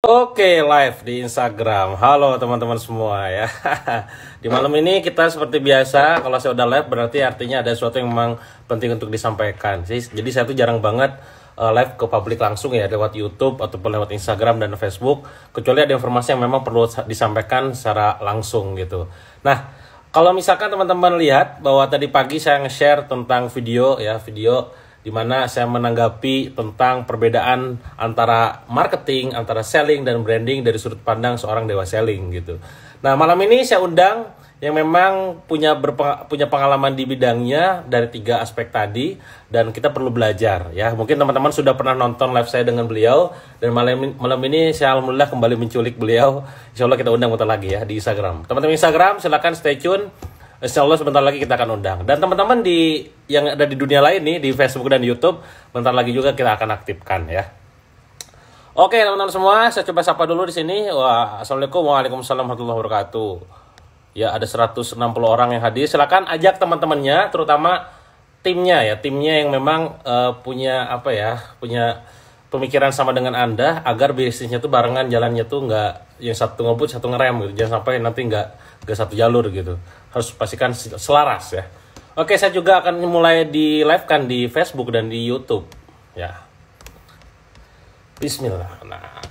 Oke, live di Instagram. Halo teman-teman semua ya. Di malam ini kita seperti biasa, kalau saya udah live berarti artinya ada sesuatu yang memang penting untuk disampaikan. Jadi saya tuh jarang banget live ke publik langsung ya, lewat YouTube ataupun lewat Instagram dan Facebook, kecuali ada informasi yang memang perlu disampaikan secara langsung gitu. Nah, kalau misalkan teman-teman lihat bahwa tadi pagi saya nge-share tentang video di mana saya menanggapi tentang perbedaan antara marketing, antara selling dan branding dari sudut pandang seorang dewa selling gitu. Nah, malam ini saya undang yang memang punya pengalaman di bidangnya dari 3 aspek tadi, dan kita perlu belajar ya. Mungkin teman-teman sudah pernah nonton live saya dengan beliau, dan malam ini saya alhamdulillah kembali menculik beliau. Insya Allah kita undang bentar lagi ya di Instagram. Teman-teman Instagram silakan stay tune. Insya Allah sebentar lagi kita akan undang. Dan teman-teman yang ada di dunia lain nih, di Facebook dan YouTube, bentar lagi juga kita akan aktifkan ya. Oke teman-teman semua, saya coba sapa dulu di sini. Assalamualaikum warahmatullahi wabarakatuh. Ya, ada 160 orang yang hadir. Silakan ajak teman-temannya, terutama timnya yang memang punya punya pemikiran sama dengan Anda, agar bisnisnya tuh barengan, jalannya tuh nggak yang satu ngebut satu ngerem gitu. Jangan sampai nanti nggak satu jalur gitu. Harus pastikan selaras ya. Oke, saya juga akan mulai di live kan di Facebook dan di YouTube ya. Bismillah. Nah,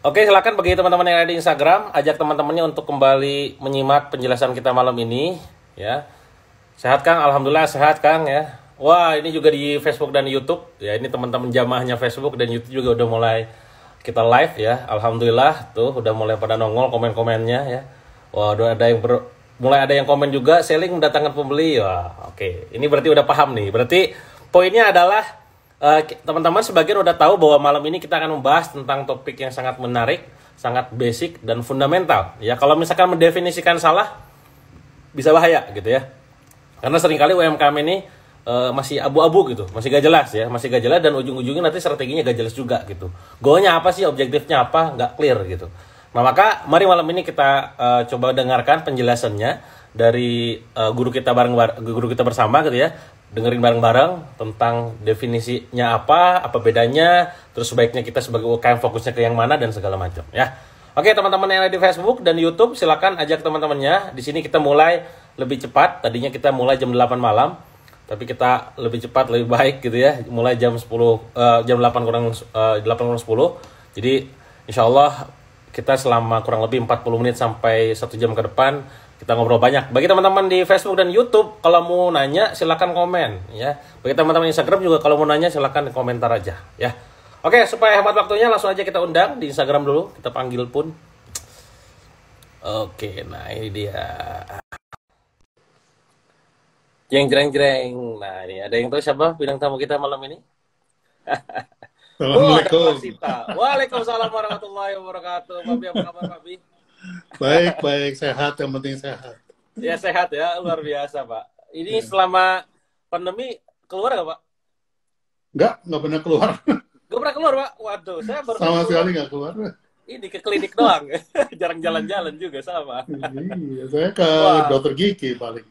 oke, silakan bagi teman-teman yang ada di Instagram, ajak teman-temannya untuk kembali menyimak penjelasan kita malam ini ya. Sehat Kang? Alhamdulillah sehat Kang ya. Wah, ini juga di Facebook dan YouTube ya. Ini teman-teman jamaahnya Facebook dan YouTube juga udah mulai kita live ya. Alhamdulillah tuh udah mulai pada nongol komen-komennya ya. Wah, udah ada yang mulai ada yang komen juga, selling mendatangkan pembeli. Wah, oke. Ini berarti udah paham nih. Berarti poinnya adalah teman-teman sebagian udah tahu bahwa malam ini kita akan membahas tentang topik yang sangat menarik, sangat basic dan fundamental. Ya, kalau misalkan mendefinisikan salah bisa bahaya gitu ya. Karena seringkali UMKM ini masih abu-abu gitu, masih gak jelas ya, masih gak jelas, dan ujung-ujungnya nanti strateginya gak jelas juga gitu. Goalnya apa sih, objektifnya apa, gak clear gitu. Nah, maka mari malam ini kita coba dengarkan penjelasannya dari guru kita bersama gitu ya. Dengerin bareng-bareng tentang definisinya apa bedanya, terus sebaiknya kita sebagai UKM fokusnya ke yang mana dan segala macam ya. Oke, teman-teman yang ada di Facebook dan YouTube silakan ajak teman-temannya. Di sini kita mulai lebih cepat. Tadinya kita mulai jam 8 malam, tapi kita lebih cepat, lebih baik gitu ya. Mulai jam 8 kurang 10. Jadi insya Allah kita selama kurang lebih 40 menit sampai 1 jam ke depan kita ngobrol banyak. Bagi teman-teman di Facebook dan YouTube, kalau mau nanya silakan komen ya. Bagi teman-teman Instagram juga kalau mau nanya silakan komentar aja ya. Oke, supaya hemat waktunya langsung aja kita undang di Instagram dulu, kita panggil pun. Oke, nah ini dia. Jreng. Nah, ini ada yang tahu siapa bintang tamu kita malam ini? Assalamualaikum. Waalaikumsalam warahmatullahi wabarakatuh. Papi, apa kabar Papi? Baik, sehat, yang penting sehat. Ya sehat ya, luar biasa Pak. Ini selama pandemi keluar nggak Pak? Nggak pernah keluar. Gak pernah keluar Pak? Waduh, saya baru Sama sekali nggak keluar. ini ke klinik doang. Jarang jalan-jalan juga sama. Iya, saya ke dokter gigi paling.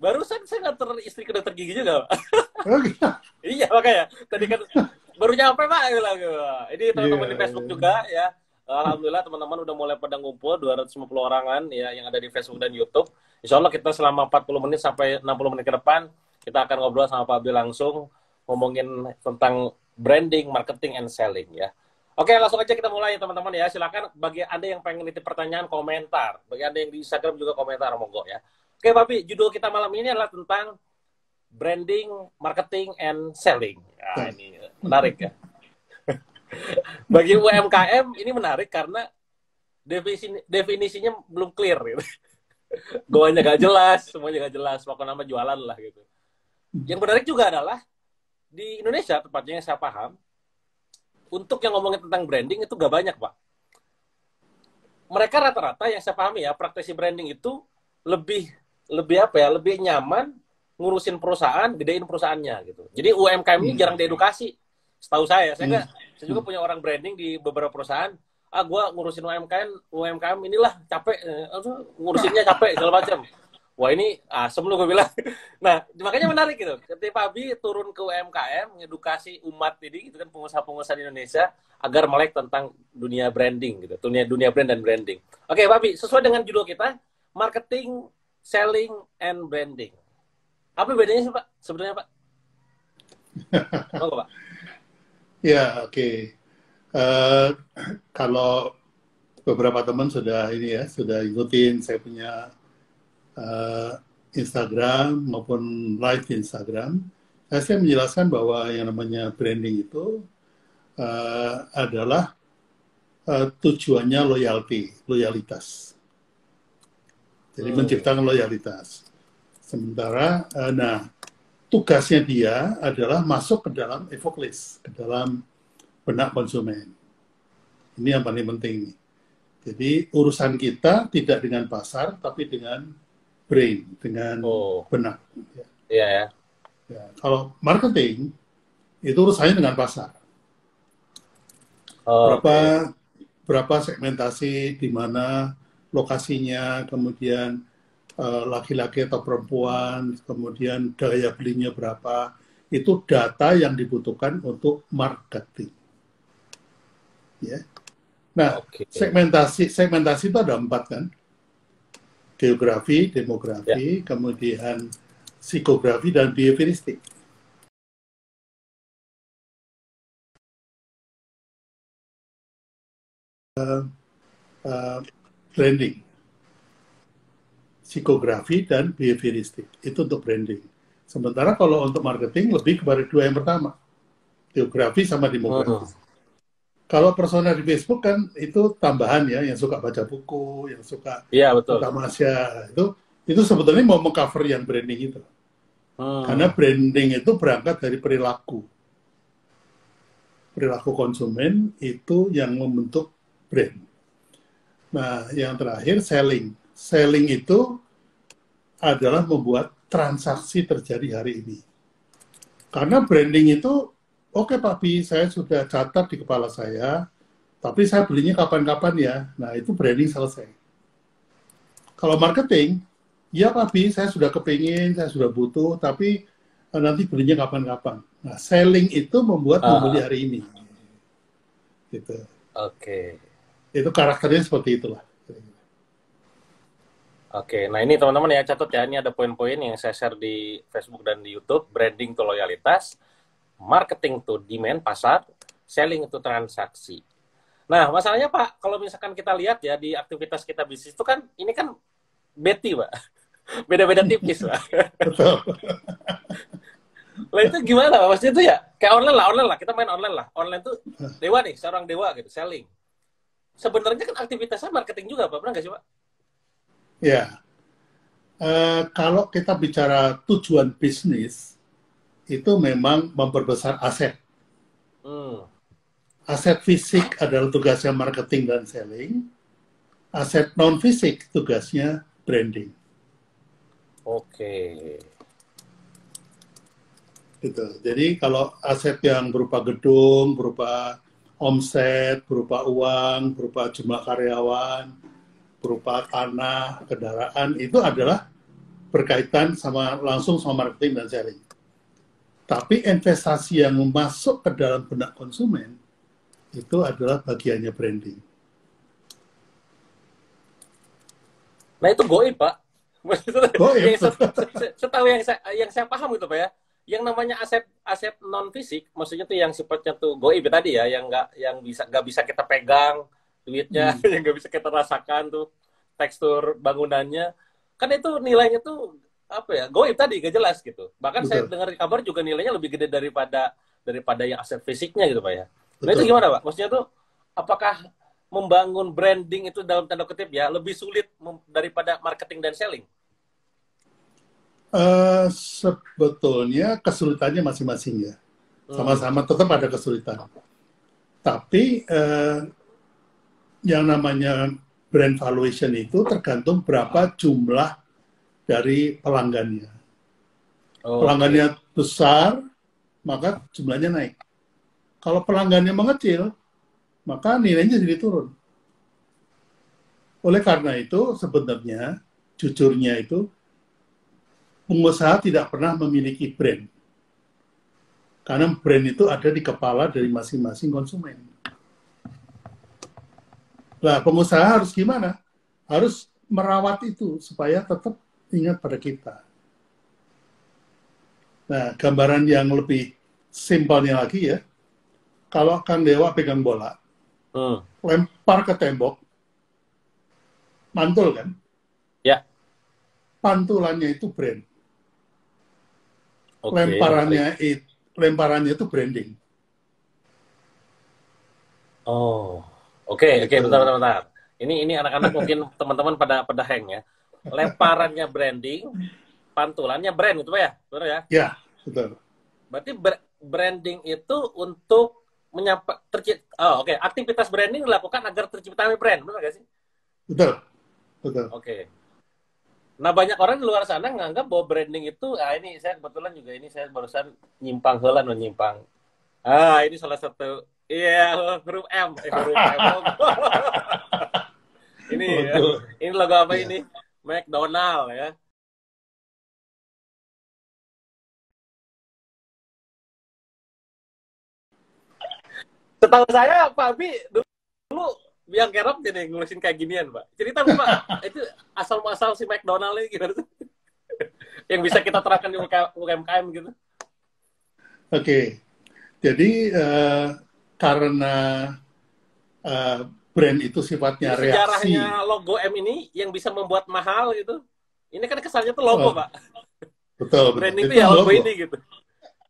Barusan saya nganter istri ke dokter gigi juga Pak. Oh, gitu. Iya makanya, tadi kan baru nyampe Pak. Ini teman-teman di Facebook juga ya. Alhamdulillah teman-teman udah mulai pada ngumpul 250 orangan ya yang ada di Facebook dan YouTube. Insya Allah kita selama 40 menit sampai 60 menit ke depan kita akan ngobrol sama Pak Abil langsung ngomongin tentang branding, marketing, and selling ya. Oke, langsung aja kita mulai ya teman-teman ya. Silakan bagi Anda yang pengen nitip pertanyaan, komentar. Bagi Anda yang di Instagram juga komentar, monggo ya. Oke Papi, judul kita malam ini adalah tentang branding, marketing, and selling. Nah, ini menarik ya. Bagi UMKM ini menarik karena definisinya belum clear gitu. Goalnya gak jelas, semuanya gak jelas, pokoknya nama jualan lah gitu. Yang menarik juga adalah di Indonesia, tepatnya yang saya paham, untuk yang ngomongin tentang branding itu gak banyak Pak. Mereka rata-rata yang saya pahami ya, praktisi branding itu lebih nyaman ngurusin perusahaan, gedein perusahaannya gitu. Jadi UMKM ini jarang diedukasi. Setahu saya juga punya orang branding di beberapa perusahaan. Gue ngurusin UMKM inilah capek, ngurusinnya capek segala macam. Wah ini sebelum gue bilang, nah makanya menarik gitu. Ketika Abi turun ke UMKM, mengedukasi umat ini, itu kan pengusaha-pengusaha di Indonesia agar melek tentang dunia branding gitu, dunia brand dan branding. Oke, Pak Abi, sesuai dengan judul kita, marketing, selling, and branding. Apa bedanya sih Pak sebenarnya Pak? Monggo Pak. Ya, oke. Eh, Kalau beberapa teman sudah ini ya, sudah ikutin saya punya eh, Instagram maupun live di Instagram, saya menjelaskan bahwa yang namanya branding itu adalah tujuannya loyalitas. Jadi menciptakan loyalitas. Sementara, nah tugasnya dia adalah masuk ke dalam evoklis, ke dalam benak konsumen. Ini yang paling penting. Jadi urusan kita tidak dengan pasar, tapi dengan brain, dengan benak. Iya ya. Ya, kalau marketing itu urusannya dengan pasar. Berapa segmentasi, di mana lokasinya, kemudian laki-laki atau perempuan, kemudian daya belinya berapa, itu data yang dibutuhkan untuk marketing. Ya. Nah, segmentasi itu ada 4 kan? Geografi, demografi, kemudian psikografi, dan behavioristik. Branding, psikografi, dan behavioristik. Itu untuk branding. Sementara kalau untuk marketing lebih kepada 2 yang pertama, geografi sama demografi. Kalau persona di Facebook kan itu tambahan ya, yang suka baca buku, yang suka tamasya, itu sebetulnya mau mengcover yang branding itu. Karena branding itu berangkat dari perilaku. Perilaku konsumen itu yang membentuk brand. Nah, yang terakhir selling. Selling itu adalah membuat transaksi terjadi hari ini. Karena branding itu, oke Pak Pi, saya sudah catat di kepala saya, tapi saya belinya kapan-kapan ya. Nah, itu branding selesai. Kalau marketing, ya Pak Pi, saya sudah kepingin, saya sudah butuh, tapi nanti belinya kapan-kapan. Nah, selling itu membuat membeli hari ini. Gitu. Oke. Itu karakternya seperti itulah. Oke, nah ini teman-teman ya, catat ya, ini ada poin-poin yang saya share di Facebook dan di YouTube. Branding to loyalitas, marketing to demand, pasar, selling to transaksi. Nah, masalahnya Pak, kalau misalkan kita lihat ya, di aktivitas kita bisnis itu kan, ini kan beti Pak. Beda-beda tipis Pak. Betul. Lah itu gimana Pak? Maksudnya itu ya, kayak online lah, kita main online lah. Online tuh dewa nih, seorang dewa gitu, selling. Sebenarnya kan aktivitasnya marketing juga Pak, pernah nggak sih Pak? Ya, kalau kita bicara tujuan bisnis, itu memang memperbesar aset. Aset fisik adalah tugasnya marketing dan selling, aset non-fisik tugasnya branding. Oke. Gitu. Jadi kalau aset yang berupa gedung, berupa omset, berupa uang, berupa jumlah karyawan, berupa tanah, kendaraan, itu adalah berkaitan langsung sama marketing dan selling. Tapi investasi yang masuk ke dalam benak konsumen, itu adalah bagiannya branding. Nah itu goib Pak. Goib. Setahu yang saya paham gitu Pak ya, yang namanya aset non fisik, maksudnya tuh yang sifatnya tuh goib tadi ya, yang nggak bisa kita pegang duitnya, yang nggak bisa kita rasakan tuh tekstur bangunannya, kan itu nilainya tuh apa ya, goib tadi, gak jelas gitu. Bahkan saya dengar di kabar juga nilainya lebih gede daripada yang aset fisiknya gitu Pak ya. Nah itu gimana Pak? Maksudnya tuh apakah membangun branding itu dalam tanda kutip ya lebih sulit daripada marketing dan selling? Sebetulnya kesulitannya masing-masing ya. Sama-sama tetap ada kesulitan. Tapi yang namanya brand valuation itu tergantung berapa jumlah dari pelanggannya. Pelanggannya besar, maka jumlahnya naik. Kalau pelanggannya mengecil, maka nilainya jadi turun. Oleh karena itu, sebenarnya, jujurnya itu, pengusaha tidak pernah memiliki brand. Karena brand itu ada di kepala dari masing-masing konsumen. Nah, pengusaha harus gimana? Harus merawat itu supaya tetap ingat pada kita. Nah, gambaran yang lebih simpelnya lagi ya, kalau Kang Dewa pegang bola, lempar ke tembok, mantul kan? Ya. Pantulannya itu brand. Oke, lemparannya itu branding. Oh, oke, bentar. Ini anak-anak mungkin teman-teman pada hang ya. Lemparannya branding, pantulannya brand gitu Pak ya? Benar ya? Ya, betul. Berarti branding itu untuk oke. Aktivitas branding dilakukan agar terciptanya brand, benar nggak sih? Betul, betul. Oke. Nah, banyak orang di luar sana nganggap bahwa branding itu, ini saya kebetulan juga ini saya barusan nyimpang heula nyimpang. Ini salah satu, iya, huruf M, huruf M. Ini logo apa Ya. ini? McDonald ya. Setahu saya Pak Abi dulu yang kerap jadi ngurusin kayak ginian Pak. Cerita Pak, itu asal-muasal si McDonald ini gimana tuh? Yang bisa kita terapkan di UMKM gitu. Oke, jadi karena brand itu sifatnya Jadi reaksi. sejarahnya logo M ini yang bisa membuat mahal gitu. Ini kan kesannya tuh logo Pak. Betul. Branding itu ya logo ini gitu.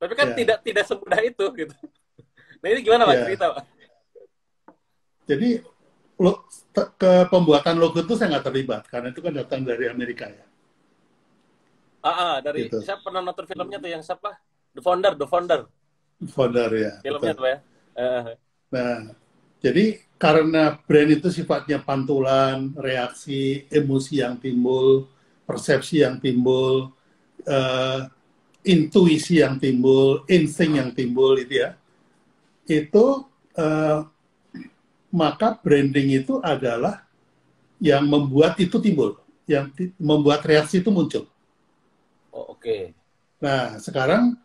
Tapi kan tidak semudah itu gitu. Nah ini gimana Pak cerita Pak? Jadi ke pembuatan logo itu saya nggak terlibat karena itu kan datang dari Amerika ya. Dari gitu. saya pernah nonton filmnya tuh yang siapa? The Founder. Founder ya. Filmnya tuh ya. Nah, jadi karena brand itu sifatnya pantulan, reaksi, emosi yang timbul, persepsi yang timbul, intuisi yang timbul, insting yang timbul itu ya. Itu maka branding itu adalah yang membuat itu timbul, yang membuat reaksi itu muncul. Oh, oke. Nah, sekarang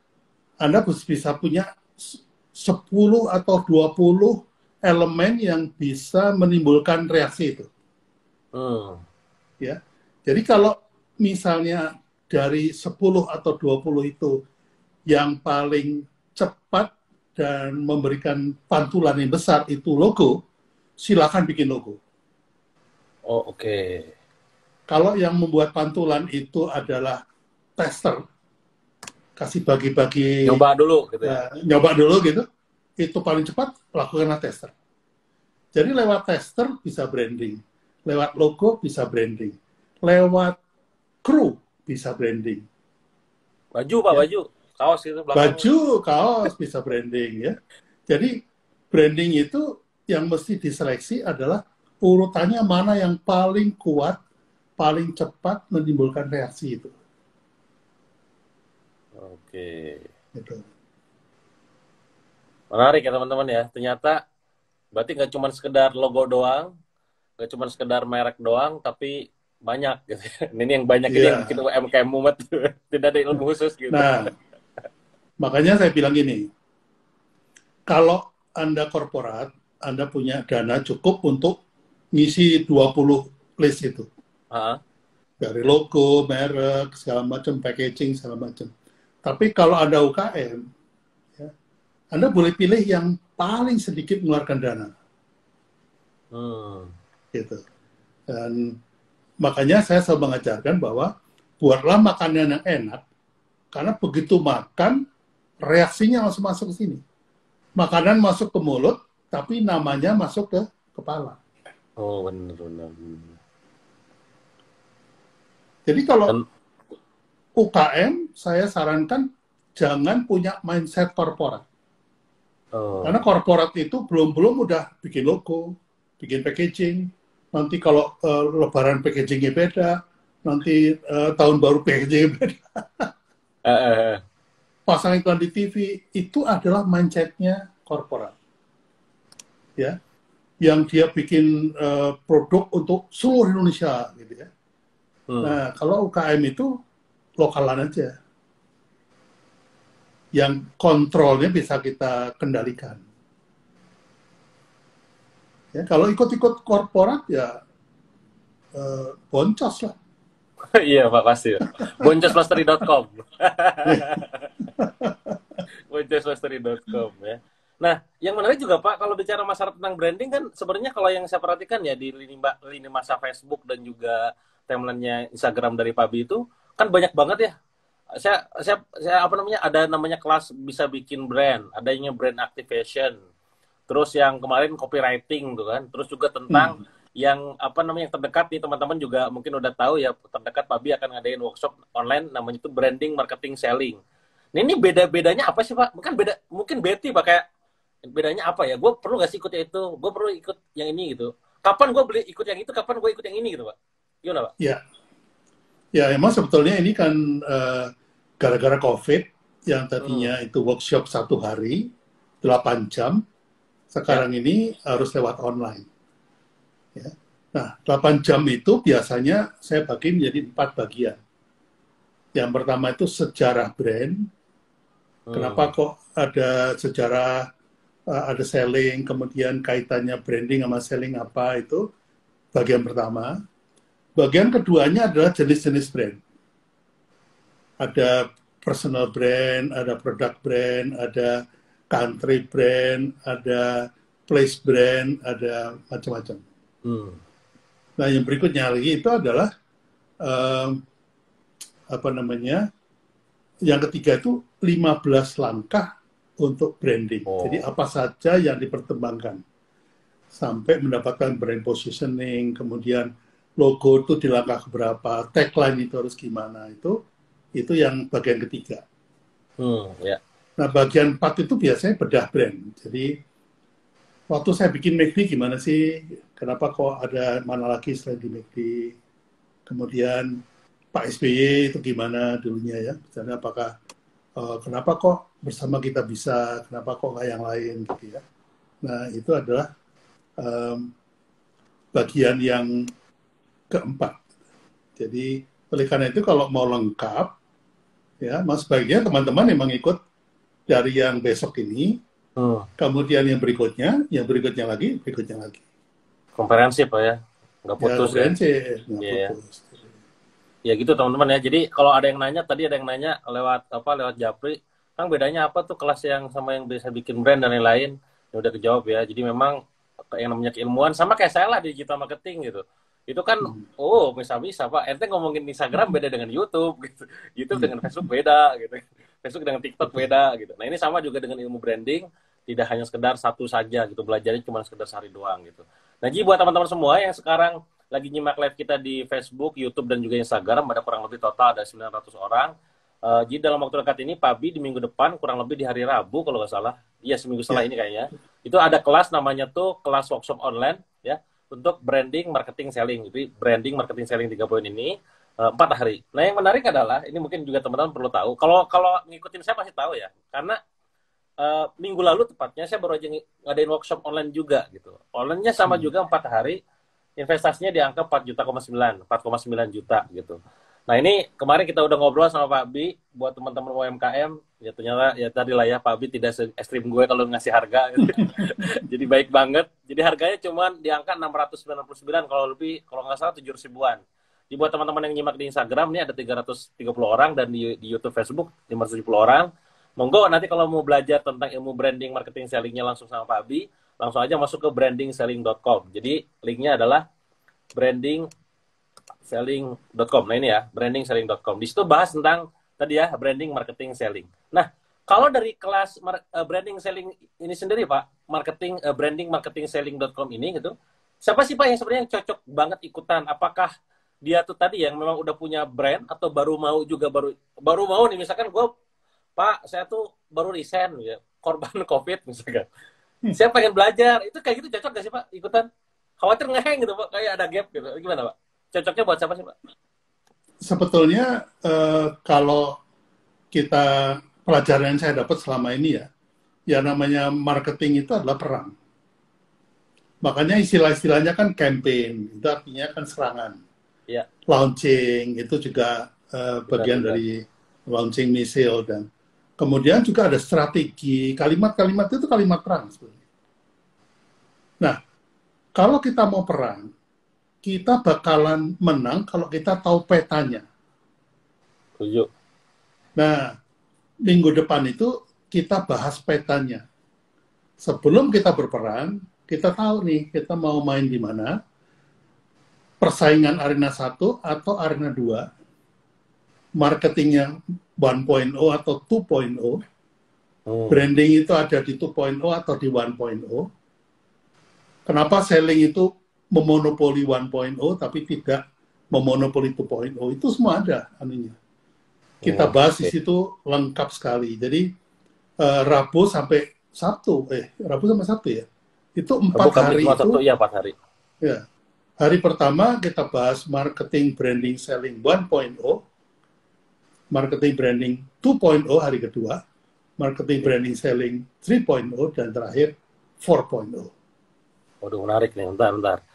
Anda bisa punya 10 atau 20 elemen yang bisa menimbulkan reaksi itu. Ya. Jadi kalau misalnya dari 10 atau 20 itu yang paling cepat dan memberikan pantulan yang besar itu logo, silakan bikin logo. Oh, oke. Kalau yang membuat pantulan itu adalah tester, kasih bagi-bagi, nyoba dulu gitu ya. Nyoba dulu gitu, itu paling cepat lakukanlah tester. Jadi lewat tester bisa branding, lewat logo bisa branding, lewat kru bisa branding. Baju Pak, ya. Baju, kaos gitu belakang. Baju, kaos bisa branding ya. Jadi branding itu yang mesti diseleksi adalah urutannya mana yang paling kuat, paling cepat menimbulkan reaksi itu. Oke. Gitu. Menarik ya teman-teman ya. Ternyata berarti nggak cuma sekedar logo doang, nggak cuma sekedar merek doang, tapi banyak gitu. Ini yang banyak ini yang bikin UMKM mumet. Tidak ada ilmu khusus gitu. Nah, makanya saya bilang gini, kalau Anda korporat, Anda punya dana cukup untuk ngisi 20 list itu. Dari logo, merek, segala macam, packaging, segala macam. Tapi kalau Anda UKM, ya, Anda boleh pilih yang paling sedikit mengeluarkan dana. Gitu. Dan makanya saya selalu mengajarkan bahwa buatlah makanan yang enak, karena begitu makan, reaksinya langsung masuk ke sini. Makanan masuk ke mulut, tapi namanya masuk ke kepala. Oh, benar. Jadi kalau UKM, saya sarankan jangan punya mindset korporat. Karena korporat itu belum udah bikin logo, bikin packaging. Nanti kalau lebaran packagingnya beda, nanti tahun baru packagingnya beda. Pasang iklan di TV, itu adalah mindsetnya korporat. Ya, yang dia bikin produk untuk seluruh Indonesia, gitu ya. Nah, kalau UKM itu lokalan aja. Yang kontrolnya bisa kita kendalikan. Ya, kalau ikut-ikut korporat ya boncos lah. Iya Pak, pasti. Boncosmastery.com. Boncosmastery.com ya. Nah, yang menarik juga Pak, kalau bicara masalah tentang branding kan sebenarnya kalau yang saya perhatikan ya di lini masa Facebook dan juga timeline-nya Instagram dari Pabi itu kan banyak banget ya. Saya apa namanya, ada namanya kelas bisa bikin brand, adanya brand activation. Terus yang kemarin copywriting tuh kan, terus juga tentang yang apa namanya yang terdekat nih teman-teman juga mungkin udah tahu ya, terdekat Pabi akan ngadain workshop online namanya itu branding marketing selling. Nah ini beda-bedanya apa sih Pak? Mungkin Betty Pak, kayak bedanya apa ya? Gue perlu nggak sih ikut itu? Gue perlu ikut yang ini gitu. Kapan gue beli ikut yang itu? Kapan gue ikut yang ini gitu Pak? Gimana Pak? Ya, ya emang sebetulnya ini kan gara-gara COVID yang tadinya itu workshop 1 hari 8 jam, sekarang ini harus lewat online. Ya. Nah, 8 jam itu biasanya saya bagi menjadi 4 bagian. Yang pertama itu sejarah brand. Kenapa kok ada sejarah, ada selling, kemudian kaitannya branding sama selling apa, itu bagian pertama. Bagian keduanya adalah jenis-jenis brand. Ada personal brand, ada product brand, ada country brand, ada place brand, ada macam-macam. Nah, yang berikutnya lagi itu adalah apa namanya? Yang ketiga itu 15 langkah untuk branding. Jadi apa saja yang dipertimbangkan sampai mendapatkan brand positioning, kemudian logo itu di langkah berapa, tagline itu harus gimana, itu yang bagian ketiga. Nah, bagian 4 itu biasanya bedah brand. Jadi waktu saya bikin McD gimana sih? Kenapa kok ada mana lagi selain di McD? Kemudian Pak SBY itu gimana dulunya ya? Misalnya apakah kenapa kok bersama kita bisa? Kenapa kok nggak yang lain gitu ya? Nah, itu adalah bagian yang keempat. Jadi oleh karena itu kalau mau lengkap, ya mas baiknya teman-teman memang ikut dari yang besok ini, kemudian yang berikutnya lagi. Komprehensif Pak ya, nggak putus ya. Nggak putus. Ya gitu teman-teman ya. Jadi kalau ada yang nanya, tadi ada yang nanya lewat Japri, kan bedanya apa tuh kelas yang sama yang bisa bikin brand dan lain-lain? Ya udah kejawab ya. Jadi memang yang namanya keilmuan sama kayak saya lah di digital marketing gitu. Itu kan bisa Pak. Ente ngomongin Instagram beda dengan YouTube gitu. YouTube dengan Facebook beda gitu. Facebook dengan TikTok beda gitu. Nah, ini sama juga dengan ilmu branding, tidak hanya sekedar satu saja gitu. Belajarnya cuma sekedar sehari doang gitu. Nah, jadi buat teman-teman semua yang sekarang lagi nyimak live kita di Facebook, YouTube, dan juga Instagram, ada kurang lebih total ada 900 orang. Jadi dalam waktu dekat ini, Pabi di minggu depan, kurang lebih di hari Rabu kalau nggak salah, iya seminggu setelah ini kayaknya, itu ada kelas namanya tuh kelas workshop online ya untuk branding, marketing, selling. Jadi branding, marketing, selling 3 poin ini 4 hari. Nah yang menarik adalah, ini mungkin juga teman-teman perlu tahu, kalau ngikutin saya pasti tahu ya, karena minggu lalu tepatnya saya baru aja ngadain workshop online juga gitu. Online-nya sama juga 4 hari, investasinya di angka 4,9 juta gitu. Nah ini kemarin kita udah ngobrol sama Pak Bi, buat teman-teman UMKM, ya ternyata ya tadi lah ya, Pak Bi tidak se-ekstrim gue kalau ngasih harga. Gitu. Jadi baik banget. Jadi harganya cuma di angka 699, kalau nggak salah 700 ribuan. Jadi buat teman-teman yang nyimak di Instagram, ini ada 330 orang, dan di YouTube, Facebook 570 orang. Monggo nanti kalau mau belajar tentang ilmu branding, marketing, sellingnya langsung sama Pak Bi, langsung aja masuk ke brandingselling.com. Jadi linknya adalah brandingselling.com. Nah ini ya, brandingselling.com. Di situ bahas tentang tadi ya, branding, marketing, selling. Nah, kalau dari kelas branding selling ini sendiri Pak, branding, marketing, selling.com ini gitu, siapa sih Pak yang sebenarnya cocok banget ikutan? Apakah dia tuh tadi yang memang udah punya brand, atau baru mau nih, misalkan gue, Pak, saya tuh baru resign ya, korban COVID misalkan. Saya pengen belajar, itu kayak gitu cocok gak sih Pak ikutan? Khawatir ngeheng gitu Pak, kayak ada gap gitu. Gimana Pak? Cocoknya buat siapa sih Pak? Sebetulnya kalau kita pelajaran yang saya dapat selama ini ya namanya marketing itu adalah perang. Makanya istilah-istilahnya kan campaign, itu artinya kan serangan. Ya. Launching itu juga bagian dari launching misil, dan kemudian juga ada strategi, kalimat-kalimat itu kalimat perang sebenarnya. Nah, kalau kita mau perang, kita bakalan menang kalau kita tahu petanya. Setuju. Nah, minggu depan itu kita bahas petanya. Sebelum kita berperang, kita tahu nih, kita mau main di mana, persaingan arena 1 atau arena 2, marketingnya 1.0 atau 2.0, branding itu ada di 2.0 atau di 1.0. Kenapa selling itu memonopoli 1.0 tapi tidak memonopoli 2.0? Itu semua ada anunya. Kita bahas di situ lengkap sekali. Jadi Rabu sampai Sabtu ya. Itu 4 hari itu. Sabtu, ya 4 hari. Ya. Hari pertama kita bahas marketing, branding, selling 1.0, marketing, branding 2.0 hari kedua, marketing, branding, selling 3.0, dan terakhir 4.0. Waduh, menarik nih. Bentar.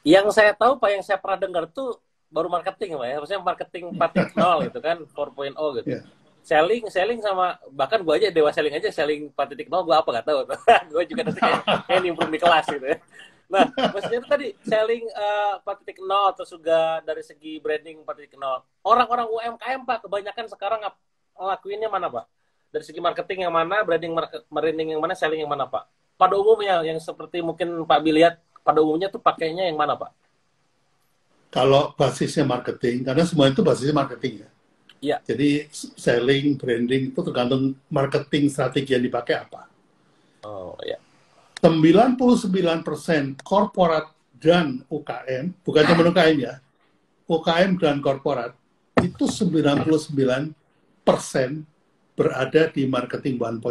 Yang saya tahu, Pak, yang saya pernah dengar tuh baru marketing, Pak ya. Maksudnya marketing 4.0 gitu kan, 4.0 gitu. Yeah. Selling sama, bahkan gue aja Dewa Selling aja, selling 4.0 gue apa nggak tahu. Gue juga nanti kayak nimbrung di kelas gitu ya. Nah, maksudnya itu tadi selling 4.0 terus juga dari segi branding 4.0. Orang-orang UMKM, Pak, kebanyakan sekarang ngelakuinnya mana, Pak? Dari segi marketing yang mana, branding yang mana, selling yang mana, Pak? Pada umumnya yang seperti mungkin Pak Bi lihat, pada umumnya tuh pakainya yang mana, Pak? Kalau basisnya marketing, karena semua itu basisnya marketing ya. Iya. Jadi selling, branding itu tergantung marketing strategi yang dipakai apa. Oh, iya. 99% korporat dan UKM, bukan cuma UKM ya, UKM dan korporat, itu 99% berada di marketing 1.0.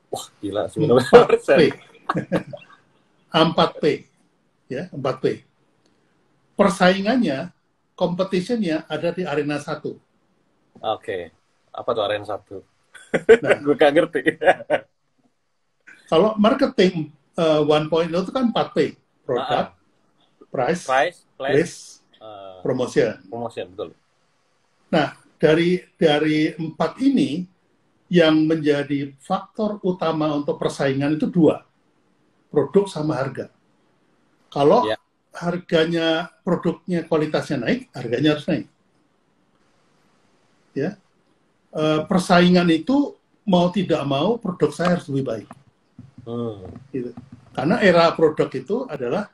Wah, gila, 4P. 4P. Ya, 4P. Persaingannya, competition-nya ada di arena 1. Oke. Apa tuh arena 1? Nah, gue gak ngerti. Kalau marketing 1.0 itu kan 4P. Product, price, place, promotion. Promotion, betul. Nah, dari 4 ini, yang menjadi faktor utama untuk persaingan itu 2. Produk sama harga. Kalau harganya, produknya, kualitasnya naik, harganya harus naik. Ya, persaingan itu mau tidak mau produk saya harus lebih baik. Gitu. Karena era produk itu adalah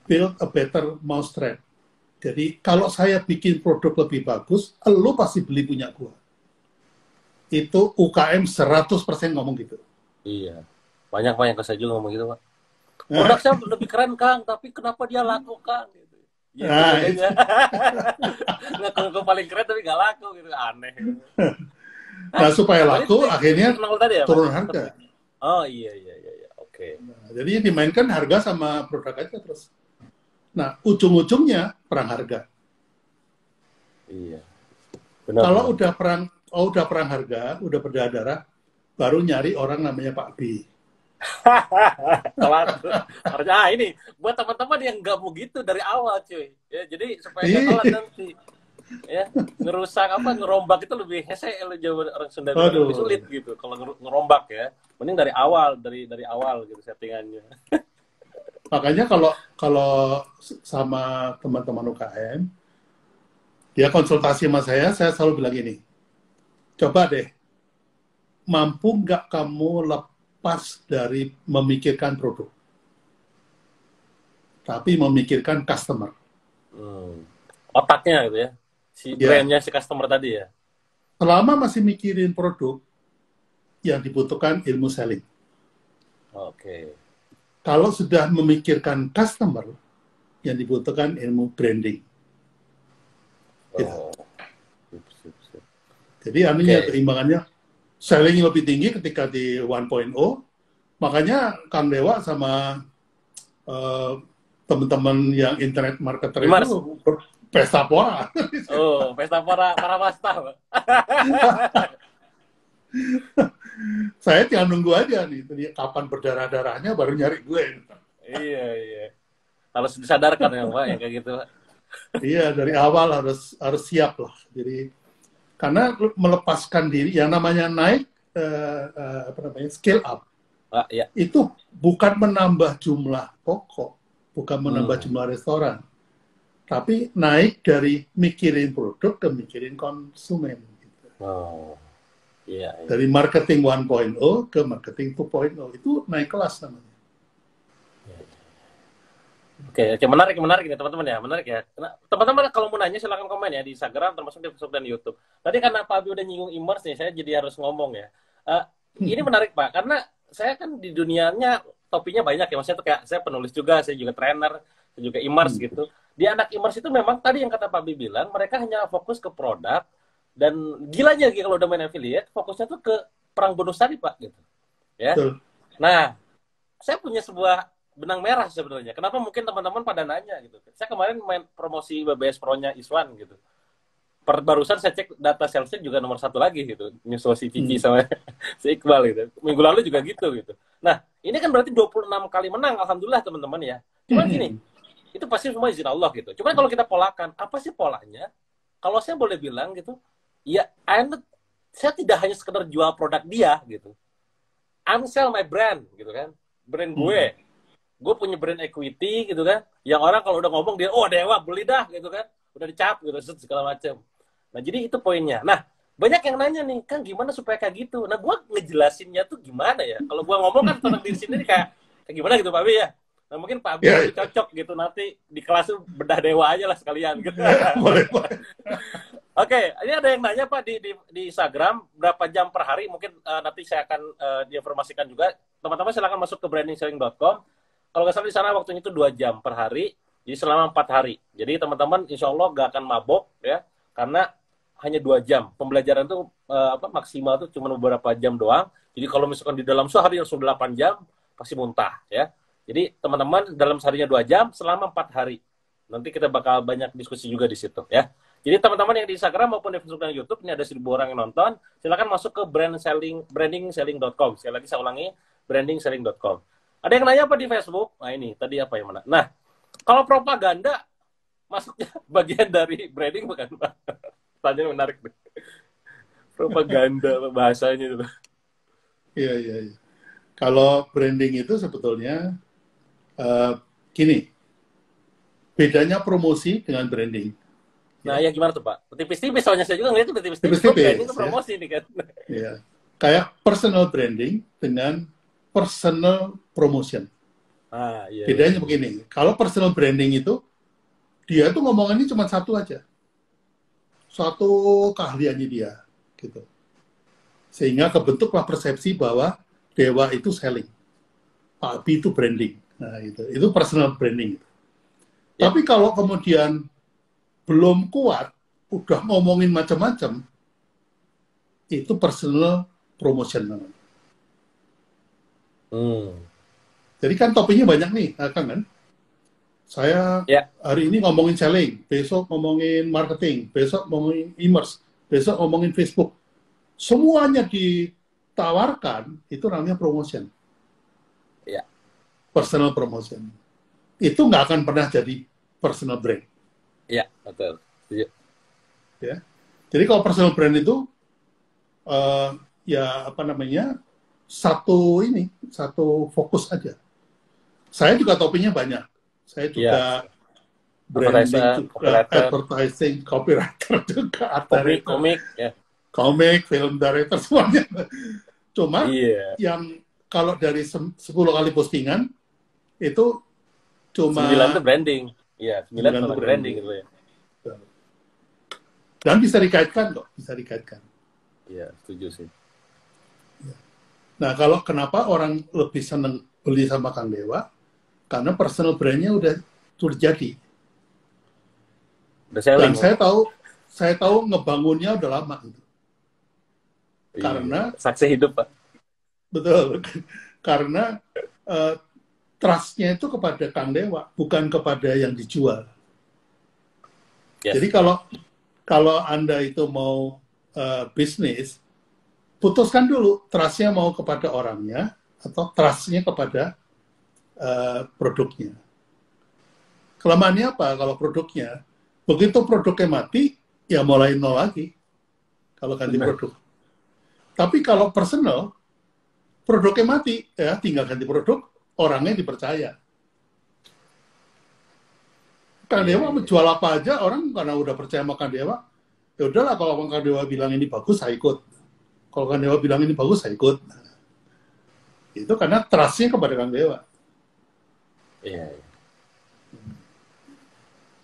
build a better mousetrap. Jadi kalau saya bikin produk lebih bagus, lo pasti beli punya gua. Itu UKM 100% ngomong gitu. Iya. Banyak yang ke saya juga ngomong gitu, Pak. Produk saya lebih keren, Kang, tapi kenapa dia laku, Kang? Gitu. Ya, nah, itu. Ngaku paling keren tapi nggak laku gitu, aneh. Nah, supaya laku akhirnya ya, turun harga. Oh iya, oke. Nah, jadi dimainkan harga sama produk aja terus. Nah, ujung-ujungnya perang harga. Iya. Kalau udah perang harga, udah berdarah, baru nyari orang namanya Pak B. Harusnya ini buat teman-teman yang nggak mau gitu dari awal, cuy. Ya, jadi supaya nggak telat nanti. Ya, ngerombak itu lebih hese, Jawa orang Sunda lebih sulit gitu. Kalau ngerombak ya, mending dari awal gitu settingannya. Makanya kalau sama teman-teman UKM, dia konsultasi sama saya selalu bilang gini, coba deh, mampu nggak kamu lepas dari memikirkan produk, tapi memikirkan customer. Otaknya gitu ya, si brandnya, si customer tadi ya. Selama masih mikirin produk, yang dibutuhkan ilmu selling. Oke. Kalau sudah memikirkan customer, yang dibutuhkan ilmu branding. Gitu. Jadi anunya keimbangannya, selling lebih tinggi ketika di 1.0, makanya Kang Dewa sama teman-teman yang internet marketer itu pesta pora. Oh, pesta pora para pasta. Saya tinggal nunggu aja nih, kapan berdarah-darahnya baru nyari gue. Iya. Harus disadarkan ya, Pak, yang kayak gitu, Pak. Iya, dari awal harus siap lah. Jadi karena melepaskan diri, yang namanya naik, apa namanya, scale up, Ya. itu bukan menambah jumlah toko, bukan menambah Hmm. jumlah restoran, tapi naik dari mikirin produk ke mikirin konsumen. Gitu. Oh, iya, iya. Dari marketing 1.0 ke marketing 2.0, itu naik kelas namanya. Oke, menarik ini teman-teman ya, menarik ya. Nah, teman-teman kalau mau nanya silakan komen ya di Instagram, termasuk di Facebook dan YouTube. Tadi karena Pak Abi udah nyinggung e-commerce nih, saya jadi harus ngomong ya. Eh, ini menarik Pak, karena saya kan di dunianya topinya banyak ya, maksudnya tuh kayak saya penulis juga, saya juga trainer, saya juga e-commerce gitu. Di anak e-commerce itu memang tadi yang kata Pak Abi bilang, mereka hanya fokus ke produk dan gilanya lagi kalau udah main affiliate, fokusnya tuh ke perang bonus tadi Pak gitu. Ya. Betul. Nah, saya punya sebuah benang merah sebenarnya. Kenapa mungkin teman-teman pada nanya gitu. Saya kemarin main promosi BBS Pro-nya Iswan gitu. Barusan saya cek data salesnya juga nomor 1 lagi gitu. Nyusul si Cici sama si Iqbal gitu. Minggu lalu juga gitu gitu. Nah, ini kan berarti 26 kali menang. Alhamdulillah teman-teman ya. Cuman gini, itu pasti semua izin Allah gitu. Cuman kalau kita polakan, apa sih polanya? Kalau saya boleh bilang gitu, ya saya tidak hanya sekedar jual produk dia gitu. I'm sell my brand gitu kan. Brand gue punya brand equity gitu kan, yang orang kalau udah ngomong dia, oh Dewa beli dah gitu kan, udah dicap gitu segala macam. Nah jadi itu poinnya. Nah banyak yang nanya nih, kan gimana supaya kayak gitu. Nah gue ngejelasinnya tuh gimana ya, kalau gue ngomong kan tentang diri sendiri kayak gimana gitu Pak Abi ya. Nah mungkin Pak Abi Ya, lebih cocok gitu, nanti di kelas tuh bedah Dewa aja lah sekalian gitu. boleh. Oke, ini ada yang nanya Pak di Instagram berapa jam per hari, mungkin nanti saya akan diinformasikan juga. Teman-teman silakan masuk ke brandingselling.com. Kalau nggak salah di sana waktunya itu 2 jam per hari, jadi selama 4 hari. Jadi teman-teman insya Allah nggak akan mabok ya, karena hanya 2 jam. Pembelajaran itu maksimal tuh cuma beberapa jam doang. Jadi kalau misalkan di dalam sehari langsung 8 jam, pasti muntah ya. Jadi teman-teman dalam seharinya 2 jam selama 4 hari. Nanti kita bakal banyak diskusi juga di situ ya. Jadi teman-teman yang di Instagram maupun di Facebook dan YouTube, ini ada 1.000 orang yang nonton, silakan masuk ke brandingselling.com. Sekali lagi saya ulangi, brandingselling.com. Ada yang nanya apa di Facebook? Nah ini, tadi apa yang mana? Nah, kalau propaganda, masuknya bagian dari branding bukan Pak? Tanya menarik. Propaganda, bahasanya itu. Iya. Kalau branding itu sebetulnya, gini, bedanya promosi dengan branding. Nah, ya gimana tuh Pak? Tipis-tipis, soalnya saya juga ngeliatnya tipis-tipis. Branding itu promosi nih kan. Ya. Kayak personal branding dengan personal promotion. Iya. Bedanya begini, kalau personal branding itu, dia tuh ngomongannya cuma satu aja. Satu keahliannya dia. Gitu. Sehingga kebentuklah persepsi bahwa Dewa itu selling. Pak Abi itu branding. Nah, itu personal branding. Ya. Tapi kalau kemudian belum kuat, udah ngomongin macam-macam, itu personal promotion. Jadi kan topiknya banyak nih, kan? Saya hari ini ngomongin selling, besok ngomongin marketing, besok ngomongin e-commerce, besok ngomongin Facebook. Semuanya ditawarkan, itu namanya promotion. Ya. Personal promotion. Itu nggak akan pernah jadi personal brand. Iya, betul. Ya. Jadi kalau personal brand itu satu fokus aja. Saya juga topiknya banyak. Saya juga branding, advertising, copywriter juga, komik, film director semuanya. Cuma yang kalau dari 10 kali postingan itu cuma 9 itu branding. Iya, 9 itu branding gitu ya. Dan bisa dikaitkan kok, bisa dikaitkan. Iya, setuju sih. Nah, kenapa orang lebih senang beli sama Kang Dewa? Karena personal brand-nya udah terjadi. Dan saya tahu ngebangunnya udah lama gitu. Karena saksi hidup, Pak. Betul. Karena trust-nya itu kepada Kang Dewa, bukan kepada yang dijual. Yes. Jadi kalau Anda itu mau bisnis, putuskan dulu trust-nya mau kepada orangnya atau trust-nya kepada produknya. Kelemahannya apa? Kalau produknya Begitu produknya mati, ya mulai nol lagi kalau ganti produk. Tapi kalau personal, produknya mati, ya tinggal ganti produk, orangnya dipercaya. Kang Dewa jual apa aja, orang karena udah percaya sama Kang Dewa, ya udahlah kalau Kang Dewa bilang ini bagus, saya ikut. Kalau Kang Dewa bilang ini bagus, saya ikut. Itu karena trust-nya kepada Kang Dewa. Iya.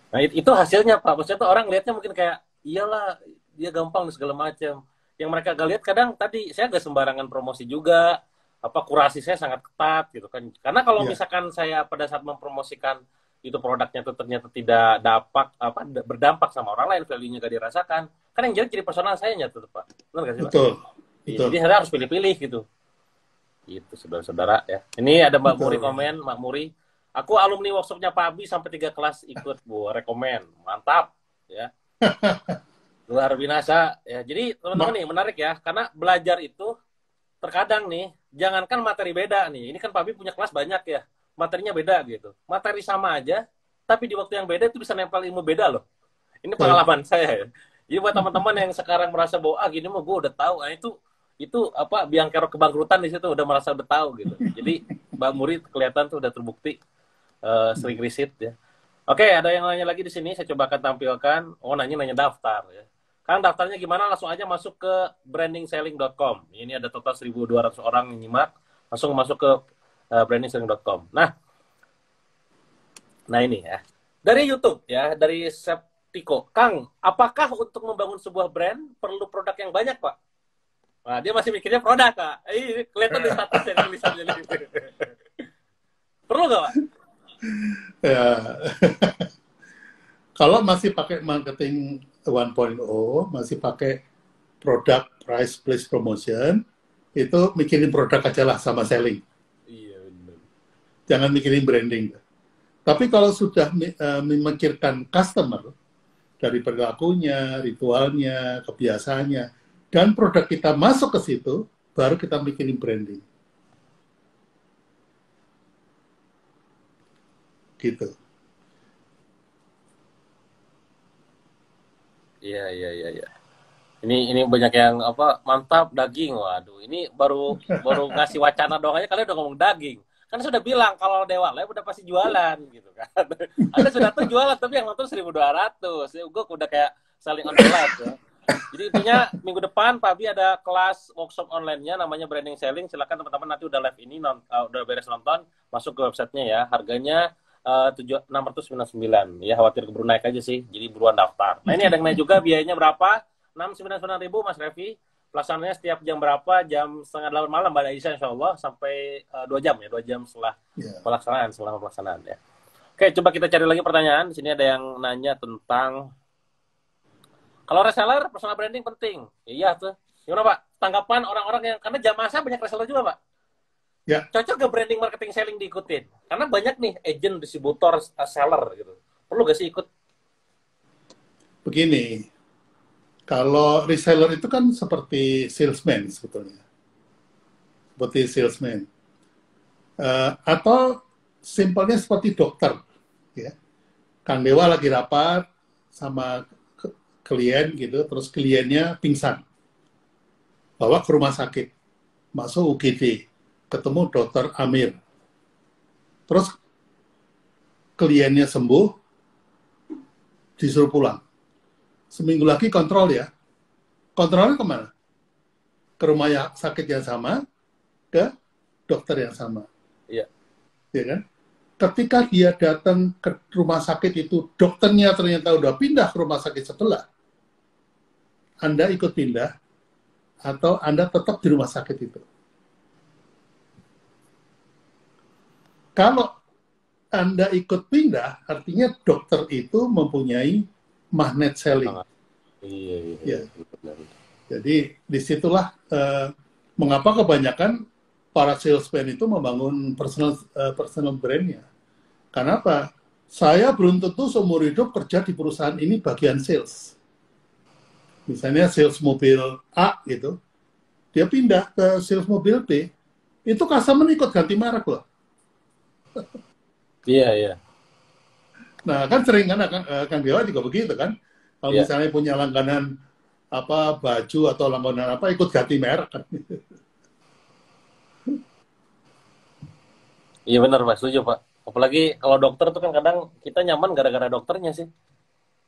Nah itu hasilnya Pak. Maksudnya tuh orang lihatnya mungkin kayak iyalah dia gampang segala macam. Yang mereka gak lihat kadang tadi saya gak sembarangan promosi juga. Apa kurasi saya sangat ketat gitu kan. Karena kalau misalkan saya pada saat mempromosikan itu produknya tuh ternyata tidak dapat berdampak sama orang lain, value-nya gak dirasakan. Kan yang jadi personal saya nyata tuh Pak. Benar gak sih Pak? Betul. Jadi saya harus pilih-pilih gitu. Itu saudara-saudara ya. Ini ada Mbak Muri komen, Mbak Muri. Aku alumni workshopnya Pak Abi sampai 3 kelas ikut, Bu. Rekomen. Mantap. Ya. Luar binasa. Ya. Jadi teman-teman nih menarik ya. Karena belajar itu terkadang nih, jangankan materi beda nih. Ini kan Pak Abi punya kelas banyak ya. Materinya beda gitu. Materi sama aja, tapi di waktu yang beda itu bisa nempel ilmu beda loh. Ini pengalaman saya ya. Jadi buat teman-teman yang sekarang merasa bahwa gini mah gue udah tahu, nah itu apa biang kerok kebangkrutan di situ udah merasa udah tahu gitu. Jadi Mbak Muri kelihatan tuh udah terbukti sering riset ya. Oke, ada yang nanya lagi di sini, saya coba akan tampilkan. Oh, nanya daftar ya. Kang, daftarnya gimana? Langsung aja masuk ke brandingselling.com. Ini ada total 1.200 orang yang nyimak. Langsung masuk ke brandingselling.com. Nah ini ya. Dari YouTube ya, dari Septiko. Kang, apakah untuk membangun sebuah brand perlu produk yang banyak, Pak? Nah, dia masih mikirnya produk, Kak. Kelihatan di statusnya tulisannya. Perlu nggak, Pak? Ya. Kalau masih pakai marketing 1.0, masih pakai produk price place promotion, itu mikirin produk aja lah sama selling. Iya, benar. Jangan mikirin branding. Tapi kalau sudah memikirkan customer, dari perilakunya, ritualnya, kebiasaannya, dan produk kita masuk ke situ, baru kita mikirin branding. Gitu. Iya. Ini banyak yang mantap daging. Waduh, ini baru ngasih wacana doang aja kalian udah ngomong daging. Kan sudah bilang kalau Dewa Live udah pasti jualan gitu kan. Ada sudah tuh jualan tapi yang nonton 1.200. Ya gue udah kayak saling on the live ya. Jadi intinya minggu depan Pak Abi ada kelas workshop online-nya namanya Branding Selling. Silakan teman-teman nanti udah live ini udah beres nonton masuk ke websitenya ya. Harganya 699 ya, khawatir keburu naik aja sih. Jadi buruan daftar. Nah ini ada yang naik juga biayanya berapa? 699.000 Mas Revi. Pelaksanaannya setiap jam berapa? Jam 7:30 malam Mbak Aisyah insya Allah sampai 2 jam ya, 2 jam setelah pelaksanaan ya. Oke, coba kita cari lagi pertanyaan. Di sini ada yang nanya tentang kalau reseller personal branding penting. Iya tuh. Gimana Pak? Tanggapan orang-orang yang karena jamaah saya banyak reseller juga Pak. Ya. Cocok ke branding marketing selling diikutin? Karena banyak nih agent, distributor, seller gitu. Perlu gak sih ikut? Begini. Kalau reseller itu kan seperti salesman sebetulnya. Seperti salesman. Atau simpelnya seperti dokter. Ya. Kang Dewa lagi rapat sama klien gitu, terus kliennya pingsan. Bawa ke rumah sakit. Masuk UGD. Ketemu dokter Amir. Terus kliennya sembuh, disuruh pulang. Seminggu lagi kontrol ya. Kontrolnya kemana? Ke rumah sakit yang sama, ke dokter yang sama. Iya. Ya kan? Ketika dia datang ke rumah sakit itu, dokternya ternyata udah pindah ke rumah sakit sebelah. Anda ikut pindah, atau Anda tetap di rumah sakit itu. Kalau Anda ikut pindah, artinya dokter itu mempunyai magnet selling. Iya. Jadi disitulah mengapa kebanyakan para salesman itu membangun personal brand-nya. Karena apa? Saya belum tentu seumur hidup kerja di perusahaan ini bagian sales. Misalnya sales mobil A gitu, dia pindah ke sales mobil B, itu customer ikut ganti merek loh. Iya. Nah, kan sering kan Kang Dewa juga begitu kan. Kalau Iya, misalnya punya langganan apa baju atau langganan apa ikut ganti merek kan. iya benar Pak, setuju Pak. Apalagi kalau dokter tuh kan kadang kita nyaman gara-gara dokternya sih.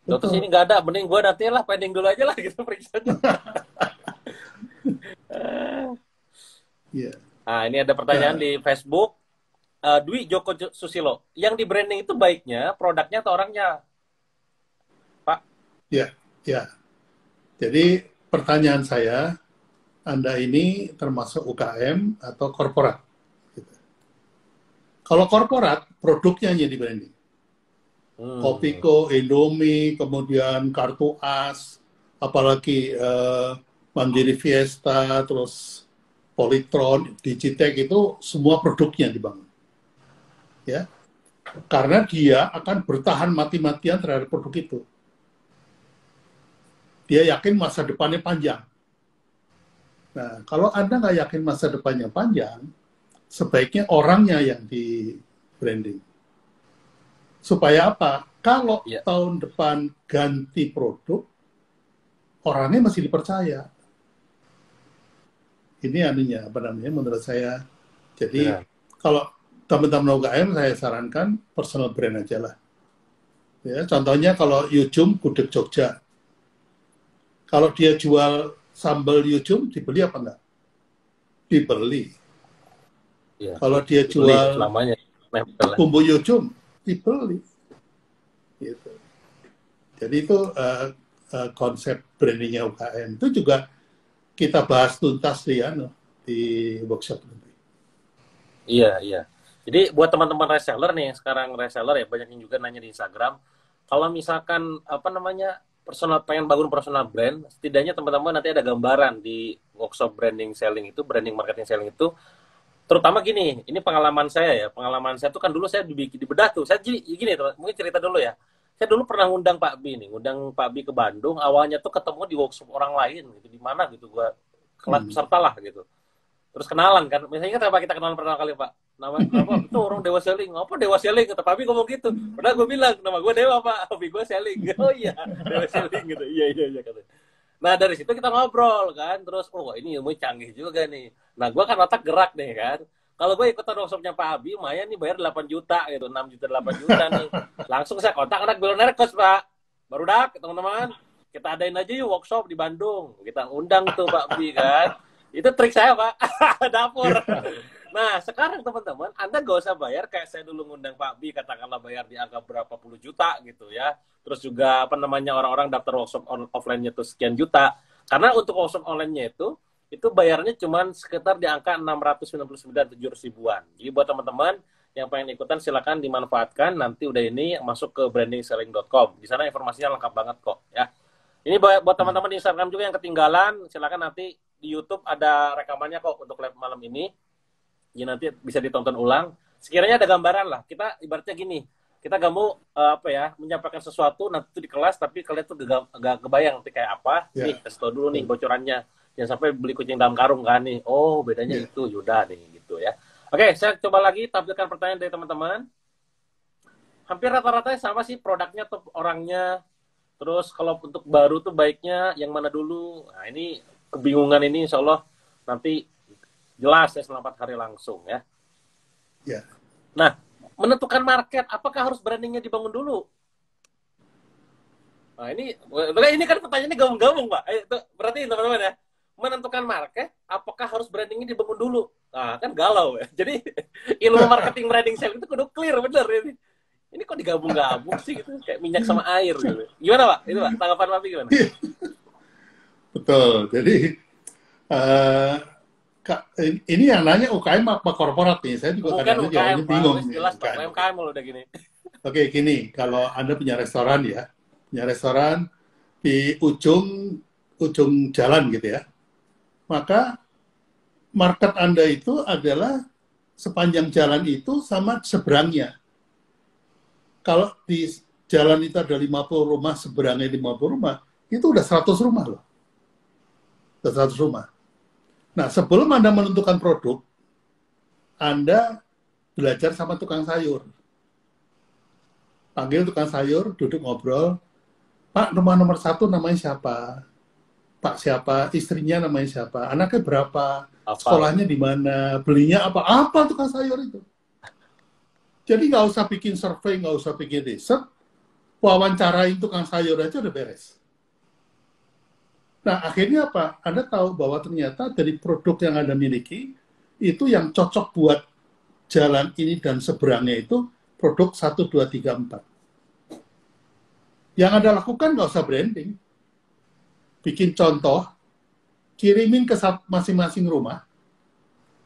Dokter sini Betul. nggak ada, mending gue nanti lah pending dulu aja lah gitu periksanya. Iya. Nah, ini ada pertanyaan Nah, di Facebook. Dwi Joko Susilo, yang di branding itu baiknya produknya atau orangnya, Pak? ya, ya. Jadi pertanyaan saya, Anda ini termasuk UKM atau korporat? Gitu. Kalau korporat, produknya yang di branding. Hmm, Kopiko, Indomie, kemudian Kartu As, apalagi Mandiri Fiesta, terus Polytron, Digitech itu semua produknya dibangun. Ya, karena dia akan bertahan mati-matian terhadap produk itu. Dia yakin masa depannya panjang. Nah, kalau Anda nggak yakin masa depannya panjang, sebaiknya orangnya yang di branding. Supaya apa? Kalau iya, tahun depan ganti produk, orangnya masih dipercaya. Ini anunya, apa namanya, menurut saya. Jadi, benar. kalau teman-teman UKM, saya sarankan personal brand aja lah. Ya, contohnya kalau Yujum, Gudeg Jogja. Kalau dia jual sambal Yujum, dibeli apa enggak? Dibeli. Iya, Kalau dia dibeli ya jual selamanya. Nempel lah. bumbu Yujum, dibeli. Gitu. Jadi itu konsep brandingnya UKM. Itu juga kita bahas tuntas di workshop nanti. Iya, iya. Jadi buat teman-teman reseller nih, sekarang reseller ya banyak yang juga nanya di Instagram, kalau misalkan apa namanya personal pengen bangun personal brand, setidaknya teman-teman nanti ada gambaran di workshop branding selling itu, branding marketing selling itu. Terutama gini, ini pengalaman saya ya. Pengalaman saya tuh kan dulu saya dibikin di bedah tuh. Saya jadi gini, teman, mungkin cerita dulu ya. Saya dulu pernah ngundang Pak B nih, ngundang Pak B ke Bandung. Awalnya tuh ketemu di workshop orang lain gitu, di mana gitu gua kelas Hmm. peserta lah gitu. Terus kenalan kan. Misalnya kenapa kita kenalan pertama kali Pak? Nama apa? Itu orang Dewa Selling. Apa Dewa Selling? Kata Pak B ngomong gitu. Padahal gue bilang nama gue Dewa Pak, hobi gue Selling. Oh iya, Dewa Selling gitu. Iya iya iya kata. Nah dari situ kita ngobrol kan, terus oh ini ilmu canggih juga nih. Nah gue kan otak gerak nih kan. Kalau gue ikutan workshopnya Pak Abi, lumayan nih bayar 8 juta gitu, 6 juta 8 juta nih. Langsung saya kontak anak Billionaire Coach Pak. Baru dak teman-teman. Kita adain aja yuk workshop di Bandung. Kita undang tuh Pak Abi kan. Itu trik saya Pak, dapur. Nah, sekarang teman-teman, Anda nggak usah bayar kayak saya dulu ngundang Pak Bi, katakanlah bayar di angka berapa puluh juta gitu ya. Terus juga apa namanya orang-orang daftar workshop offline-nya tuh sekian juta. Karena untuk workshop online-nya itu bayarnya cuma sekitar di angka 699 ribuan. Jadi buat teman-teman yang pengen ikutan silakan dimanfaatkan. Nanti udah ini masuk ke brandingselling.com. Di sana informasinya lengkap banget kok ya. Ini buat teman-teman di Instagram juga yang ketinggalan, silakan nanti di YouTube ada rekamannya kok untuk live malam ini. Ya nanti bisa ditonton ulang. Sekiranya ada gambaran lah. Kita ibaratnya gini, kita gak mau apa ya menyampaikan sesuatu nanti itu di kelas tapi kalian tuh gak kebayang nanti kayak apa. Nih Ya, kasih tau dulu nih betul. bocorannya. Jangan sampai beli kucing dalam karung kan nih. Oh bedanya Ya. itu Yuda nih gitu ya. Oke, saya coba lagi tampilkan pertanyaan dari teman-teman. Hampir rata-rata sama sih produknya atau orangnya. Terus kalau untuk baru tuh baiknya yang mana dulu? Nah ini kebingungan ini insya Allah nanti jelas ya selama 4 hari langsung ya. Ya. Nah, menentukan market, apakah harus brandingnya dibangun dulu? Nah ini kan pertanyaannya gabung-gabung Pak. Berarti teman-teman ya, menentukan market, apakah harus brandingnya dibangun dulu? Nah kan galau ya. Jadi ilmu marketing branding sales itu kudu clear bener ini. Ini kok digabung-gabung sih gitu, kayak minyak sama air gitu. Gimana Pak? Itu Pak, tanggapan Pak gimana? Betul. Jadi eh, ini yang nanya UKM apa korporat nih? Saya juga Bukan kadang-kadang UKM jawabnya Pak, bingung wes nih jelas Pak, UKM. UMKM lo udah gini. Oke, gini, kalau Anda punya restoran ya, punya restoran di ujung ujung jalan gitu ya, maka market Anda itu adalah sepanjang jalan itu sama seberangnya. Kalau di jalan itu ada 50 rumah, seberangnya 50 rumah, itu udah 100 rumah loh. Udah 100 rumah. Nah, sebelum Anda menentukan produk, Anda belajar sama tukang sayur. Panggil tukang sayur, duduk ngobrol. Pak, rumah nomor 1 namanya siapa? Pak siapa? Istrinya namanya siapa? Anaknya berapa? Hafal. Sekolahnya di mana? Belinya apa? Apa tukang sayur itu? Jadi nggak usah bikin survei, nggak usah bikin riset, wawancarain tukang sayur aja udah beres. Nah, akhirnya apa? Anda tahu bahwa ternyata dari produk yang Anda miliki, itu yang cocok buat jalan ini dan seberangnya itu produk 1, 2, 3, 4. Yang Anda lakukan nggak usah branding. Bikin contoh, kirimin ke masing-masing rumah,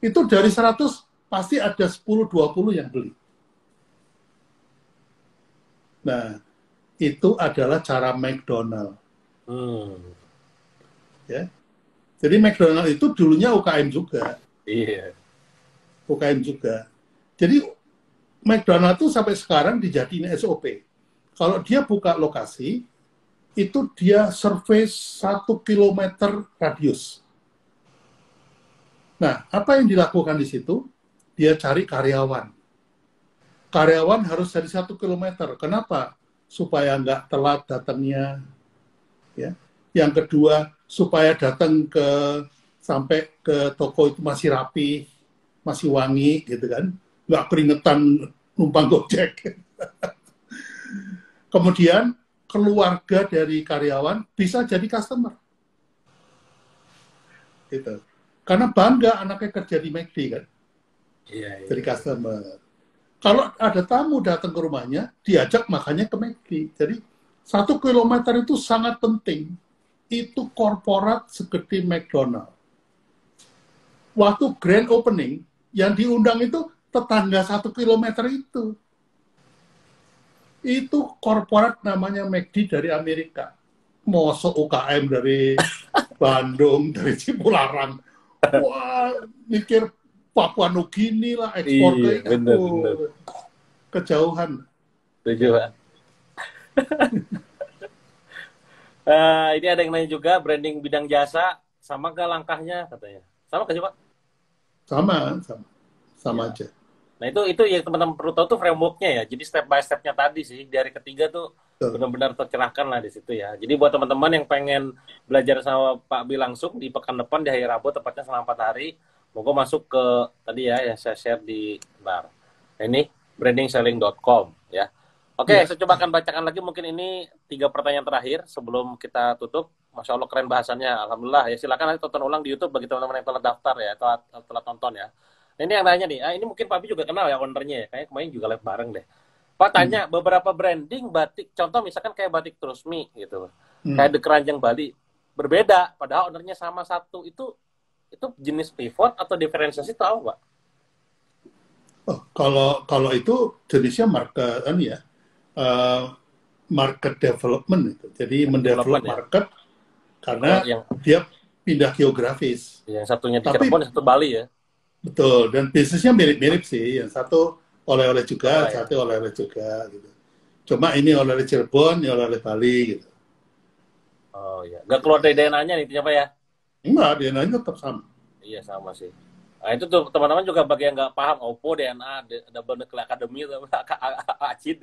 itu dari 100, pasti ada 10, 20 yang beli. Nah, itu adalah cara McDonald. Ya. Jadi McDonald itu dulunya UKM juga. Iya. UKM juga. Jadi McDonald itu sampai sekarang dijadiin SOP. Kalau dia buka lokasi, itu dia survei 1 kilometer radius. Nah, apa yang dilakukan di situ? Dia cari karyawan. Karyawan harus dari 1 kilometer. Kenapa? Supaya nggak telat datangnya. Ya. Yang kedua, supaya datang sampai ke toko itu masih rapi, masih wangi, gitu kan? Nggak keringetan numpang Gojek. Kemudian, keluarga dari karyawan bisa jadi customer. Gitu. Karena bangga anaknya kerja di McD kan, Iya. jadi customer. Kalau ada tamu datang ke rumahnya, diajak makannya ke McD. Jadi 1 kilometer itu sangat penting. Itu korporat segede McDonald. Waktu grand opening, yang diundang itu tetangga 1 kilometer itu. Itu korporat namanya McD dari Amerika. Mosok UKM dari Bandung, dari Cipularang. Wah, mikir Papua Nugini lah, ekspor Iya, ke bener. kejauhan. Setuju, Pak. Ini ada yang nanya juga, branding bidang jasa, sama gak langkahnya katanya? Sama gak sih, Pak? Sama Ya. aja. Nah, itu yang teman-teman perlu tahu tuh frameworknya ya. Jadi step by step-nya tadi sih, dari ketiga tuh Tuh. benar-benar tercerahkan lah di situ ya. Jadi buat teman-teman yang pengen belajar sama Pak Bi langsung di pekan depan di hari Rabu, tepatnya selama 4 hari, moga masuk ke tadi ya yang saya share di bar. Nah, ini brandingselling.com ya. Oke, Ya. saya coba akan bacakan lagi mungkin ini 3 pertanyaan terakhir sebelum kita tutup. Masya Allah keren bahasannya, alhamdulillah ya. Silakan nanti tonton ulang di YouTube bagi teman-teman yang telah daftar ya, telah tonton ya. Nah, ini yang nanya nih, ini mungkin Pak Bi juga kenal ya ownernya ya, kayaknya kemarin juga live bareng deh. Pak tanya beberapa branding batik, contoh misalkan kayak batik Trusmi gitu, kayak The Keranjang Bali, berbeda, padahal ownernya sama satu, itu jenis pivot atau diferensiasi tahu Pak? Oh, kalau itu jenisnya market development itu. Jadi mendevelop ya? market karena yang dia pindah geografis. yang satunya di Tapi Cirebon, yang satu Bali ya. betul, dan bisnisnya mirip-mirip sih. Yang satu oleh-oleh juga, Ya. satu oleh-oleh juga gitu. Cuma ini oleh-oleh Cirebon, ini oleh-oleh Bali gitu. Oh iya, nggak keluar dari DNA-nya nih, Pak ya? Enggak, DNA-nya tetap sama. Iya sama sih. Nah, itu tuh teman-teman juga bagi yang nggak paham Oppo DNA Double Nuclear Academy atau Acid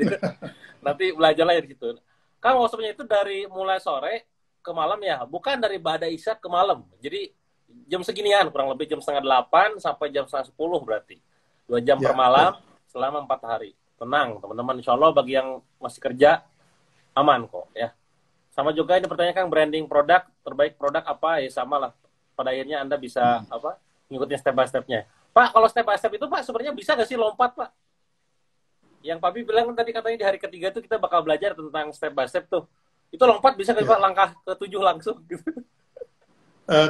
nanti belajarlah dari situ. Kan workshopnya itu dari mulai sore ke malam ya, bukan dari Ba'da Isya ke malam. Jadi jam seginian kurang lebih jam 7:30 sampai jam 9:30 berarti 2 jam per malam selama 4 hari. Tenang teman-teman, insya Allah bagi yang masih kerja aman kok ya. Sama juga ini pertanyaan kan branding produk, terbaik produk apa ya, sama lah. Pada akhirnya Anda bisa ngikutin step by step-nya. Pak, kalau step by step itu Pak sebenarnya bisa nggak sih lompat Pak? Yang Pak Bi bilang tadi katanya di hari ketiga tuh kita bakal belajar tentang step by step tuh. Itu lompat bisa nggak Pak langkah ke-7 langsung gitu?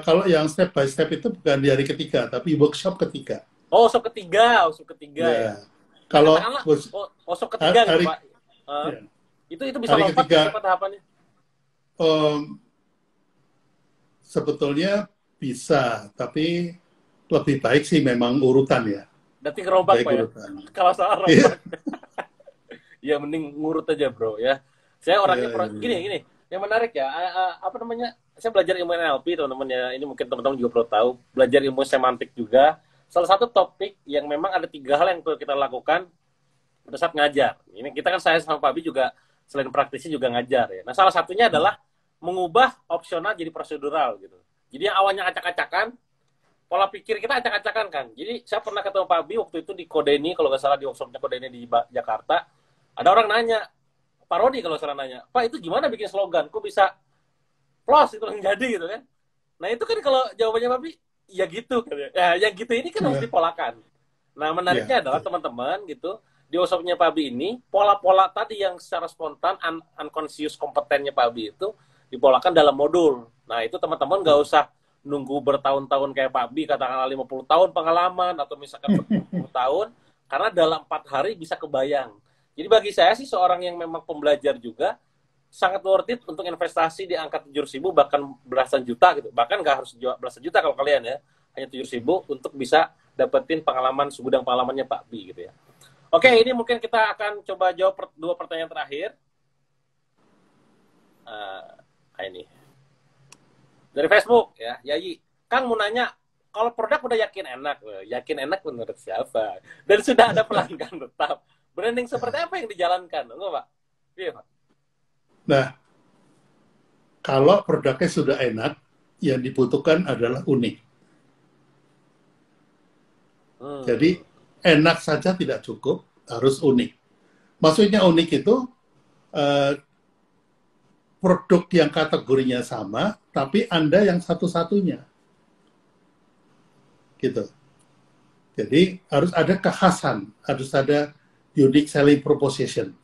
Kalau yang step by step itu bukan di hari ketiga, tapi workshop ketiga. Workshop ketiga ya. Kalau workshop ketiga gitu Pak. Itu bisa hari lompat ketiga, ke tahapannya? Sebetulnya bisa, tapi lebih baik sih memang urutan ya. Nanti kerombak Pak ya. Kalau salah rombak. Ya mending ngurut aja bro ya. Saya orangnya gini. Yang menarik ya, apa namanya? Saya belajar ilmu NLP teman-teman ya. Ini mungkin teman-teman juga perlu tahu. Belajar ilmu semantik juga. Salah satu topik yang memang ada 3 hal yang perlu kita lakukan pada saat ngajar. Ini kita kan saya sama Pak Abi juga selain praktisi juga ngajar ya. Nah, salah satunya adalah mengubah opsional jadi prosedural gitu. Jadi yang awalnya acak-acakan, pola pikir kita acak-acakan kan. Jadi saya pernah ketemu Pak Abi waktu itu di Kodeni, kalau nggak salah di workshopnya Kodeni di Jakarta, ada orang nanya, Pak Rodi kalau salah nanya, Pak itu gimana bikin slogan? Kok bisa plus itu yang jadi gitu kan? Nah itu kan kalau jawabannya Pak Abi, ya gitu kan ya. Ya yang gitu ini kan harus dipolakan. Nah menariknya adalah teman-teman gitu, di workshopnya Pak Abi ini, pola-pola tadi yang secara spontan, unconscious kompetennya Pak Abi itu, dipolakan dalam modul. Nah itu teman-teman nggak usah nunggu bertahun-tahun kayak Pak Bi, katakanlah 50 tahun pengalaman, atau misalkan 40 tahun, karena dalam 4 hari bisa kebayang. Jadi bagi saya sih, seorang yang memang pembelajar juga, sangat worth it untuk investasi di angka 700.000, bahkan belasan juta gitu. Bahkan nggak harus belasan juta kalau kalian ya, hanya 700.000 untuk bisa dapetin pengalaman, segudang pengalamannya Pak Bi gitu ya. Oke, ini mungkin kita akan coba jawab dua pertanyaan terakhir. Ini dari Facebook ya, Yayi. Kang mau nanya, kalau produk udah yakin enak menurut siapa? Dan sudah ada pelanggan tetap. Branding seperti apa yang dijalankan? Enggak, Pak? Iya, Pak. Nah, kalau produknya sudah enak, yang dibutuhkan adalah unik. Jadi, enak saja tidak cukup, harus unik. Maksudnya unik itu, produk yang kategorinya sama, tapi Anda yang satu-satunya. Gitu. Jadi harus ada kekhasan, harus ada unique selling proposition.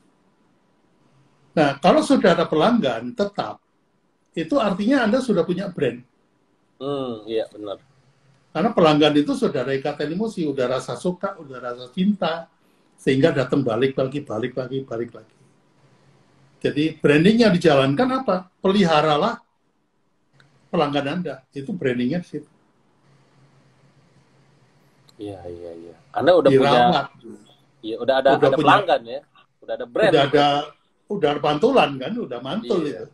Nah, kalau sudah ada pelanggan tetap, itu artinya Anda sudah punya brand. Iya, benar. Karena pelanggan itu sudah ada ikatan emosi, udah rasa suka, udah rasa cinta, sehingga datang balik lagi. Jadi branding yang dijalankan apa? Peliharalah pelanggan Anda. Itu brandingnya di situ. Iya. Anda udah dirawat. Iya, udah ada pelanggan ya. Udah ada brand. Udah ada pantulan kan, udah mantul itu.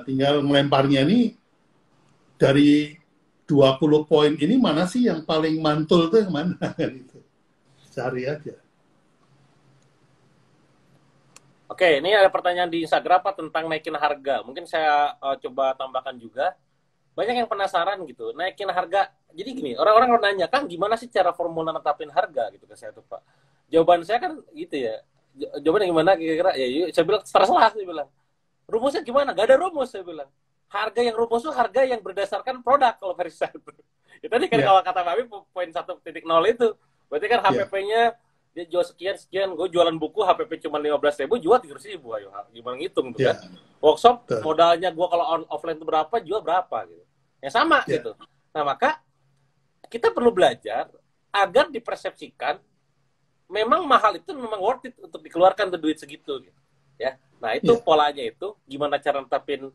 Tinggal melemparnya ini dari 20 poin ini mana sih yang paling mantul tuh yang mana gitu. Cari aja. Oke, ini ada pertanyaan di Instagram Pak tentang naikin harga. Mungkin saya coba tambahkan juga. Banyak yang penasaran gitu, naikin harga. Jadi gini, orang-orang nanya, Kang gimana sih cara formula netapin harga gitu ke saya tuh Pak. Jawaban saya kan gitu ya. Jawabannya gimana kira-kira? Ya, saya bilang terserah, saya bilang. Rumusnya gimana? Gak ada rumus, saya bilang. Harga yang rumus itu harga yang berdasarkan produk kalau versi saya. Ya, tadi kan kalau kata Pak Abi, poin 1.0 itu. Berarti kan HPP-nya dia jual sekian, gue jualan buku HPP cuma 15.000, jual 300.000, ayo gimana ngitung tuh kan? Workshop modalnya gue kalau offline itu berapa, jual berapa gitu. Yang sama gitu. Nah maka kita perlu belajar agar dipersepsikan memang mahal itu memang worth it untuk dikeluarkan tuh duit segitu gitu. Ya. Nah itu polanya itu gimana cara netapin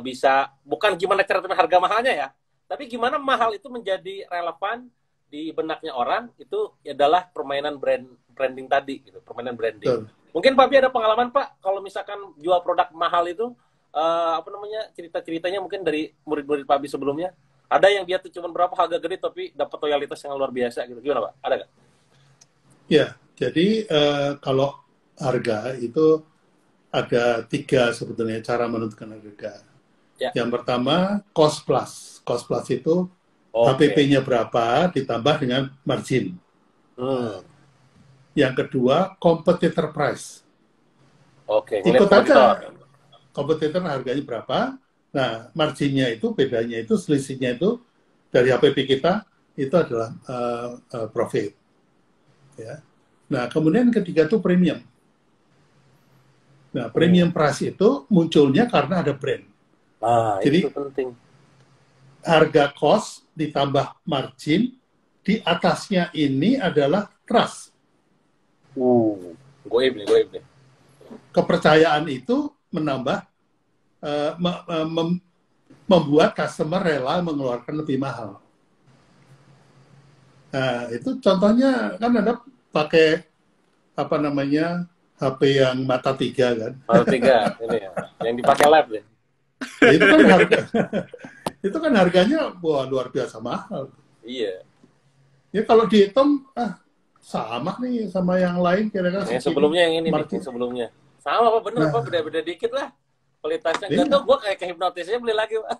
bisa, bukan gimana cara netapin harga mahalnya ya, tapi gimana mahal itu menjadi relevan di benaknya orang, itu adalah permainan branding tadi gitu, permainan branding. Mungkin Pak Bi ada pengalaman Pak kalau misalkan jual produk mahal itu cerita-ceritanya mungkin dari murid-murid Pak Bi sebelumnya, ada yang dia tuh cuma berapa harga gede tapi dapat loyalitas yang luar biasa gitu, gimana Pak? Ada nggak? Ya, jadi kalau harga itu ada 3 sebetulnya cara menentukan harga. Yang pertama cost plus. Cost plus itu HPP-nya berapa ditambah dengan margin. Yang kedua, competitor price. Ikut aja. Kompetitor harganya berapa. Nah, marginnya itu, bedanya itu, selisihnya itu dari HPP kita, itu adalah profit. Ya. Nah, kemudian ketiga itu premium. Nah, premium price itu munculnya karena ada brand. Jadi, itu penting. Harga cost ditambah margin, di atasnya ini adalah trust. Goib nih. Kepercayaan itu menambah, membuat customer rela mengeluarkan lebih mahal. Nah, itu contohnya kan ada pakai HP yang mata 3 kan? Mata 3 ini ya, yang dipakai lab ya. Itu kan harga. Itu kan harganya luar biasa mahal. Iya. Ya kalau dihitung sama nih sama yang lain kira-kira Yang segini sebelumnya yang ini nih, yang market. sebelumnya. Sama Pak, bener Pak, Nah, beda-beda dikit lah. Kualitasnya enggak tahu, iya, gue kayak kehipnotisnya beli lagi Pak.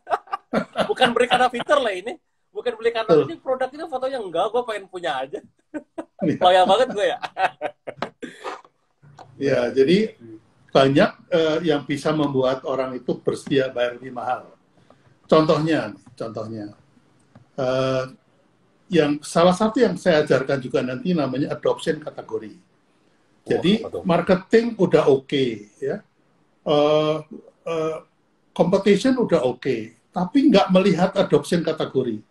Bukan beli karena fitur lah ini. Bukan beli karena betul. ini produk ini fotonya enggak, gue pengen punya aja. Ya, Loyal banget gue ya. ya, jadi banyak yang bisa membuat orang itu bersedia bayar lebih mahal. Contohnya, eh, yang salah satu yang saya ajarkan juga nanti namanya adoption kategori. Wah, Jadi apa tuh? marketing udah oke, ya, eh, eh, competition udah oke, tapi nggak melihat adoption kategori.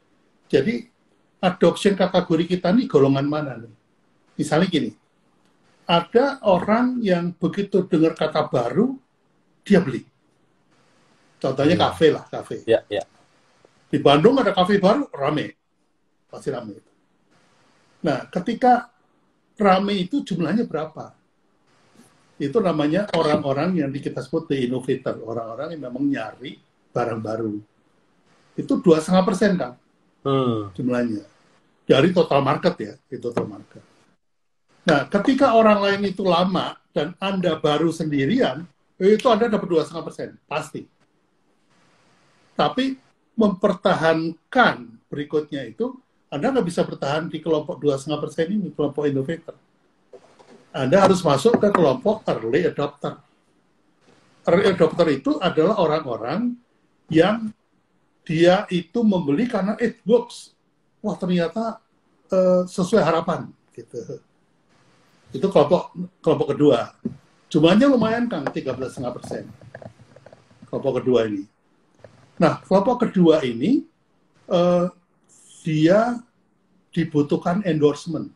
Jadi adoption kategori kita nih golongan mana nih? Misalnya gini, ada orang yang begitu dengar kata baru, dia beli. Contohnya kafe lah, kafe. Ya, ya. Di Bandung ada kafe baru, rame. Pasti rame. Nah, ketika rame itu jumlahnya berapa? Itu namanya orang-orang yang kita sebut the innovator. Orang-orang yang memang nyari barang baru. Itu 2,5% kan jumlahnya. Dari total market ya, di total market. Nah, ketika orang lain itu lama dan Anda baru sendirian, itu Anda dapat 2,5%, pasti. Tapi mempertahankan berikutnya itu, Anda nggak bisa bertahan di kelompok 2,5% ini, kelompok innovator. Anda harus masuk ke kelompok early adopter. Early adopter itu adalah orang-orang yang dia itu membeli karena it works. Wah, ternyata sesuai harapan. Gitu. Itu kelompok kedua. Jumlahnya lumayan, Kang, 13,5%. Kelompok kedua ini. Nah, kelompok kedua ini, dia dibutuhkan endorsement.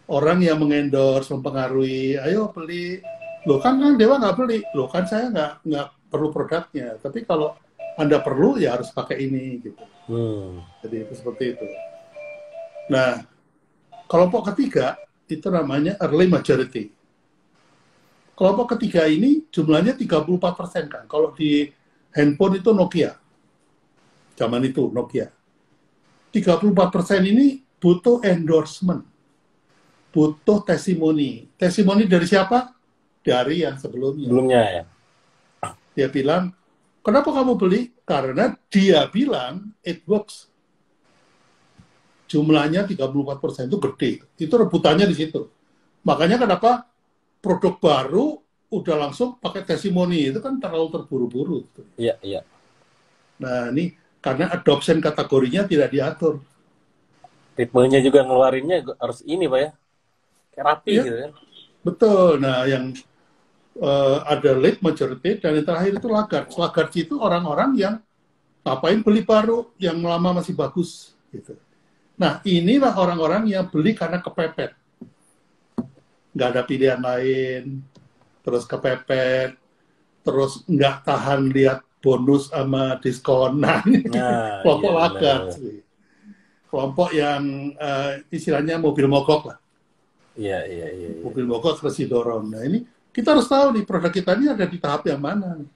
Orang yang mengendorse, mempengaruhi, ayo beli. Loh kan Dewa nggak beli. Loh kan saya nggak perlu produknya. Tapi kalau Anda perlu, ya harus pakai ini. Gitu. Jadi itu seperti itu. Nah, kelompok ketiga, itu namanya early majority. Kelompok ketiga ini jumlahnya 34% kan. Kalau di handphone itu Nokia. Zaman itu Nokia. 34% ini butuh endorsement. Butuh testimoni. Testimoni dari siapa? Dari yang sebelumnya. Sebelumnya ya. Dia bilang, kenapa kamu beli? Karena dia bilang it works. Jumlahnya 34% itu gede. Itu rebutannya di situ. Makanya kenapa produk baru udah langsung pakai testimoni, itu kan terlalu terburu-buru. Iya, iya. Nah, ini karena adoption kategorinya tidak diatur. Ritmenya juga ngeluarinnya harus ini Pak ya. Kayak rapi Ya, gitu kan. betul. Nah, yang ada late majority dan yang terakhir itu laggards. Laggards itu orang-orang yang ngapain beli baru, yang lama masih bagus. Gitu. Nah, inilah orang-orang yang beli karena kepepet. Nggak ada pilihan lain, terus kepepet, terus nggak tahan lihat bonus sama diskon. Nah, ini kelompok iya, laggards. Kelompok yang istilahnya mobil mogok lah. Iya. Mobil mogok terus didorong. Nah, ini kita harus tahu nih produk kita ini ada di tahap yang mana nih.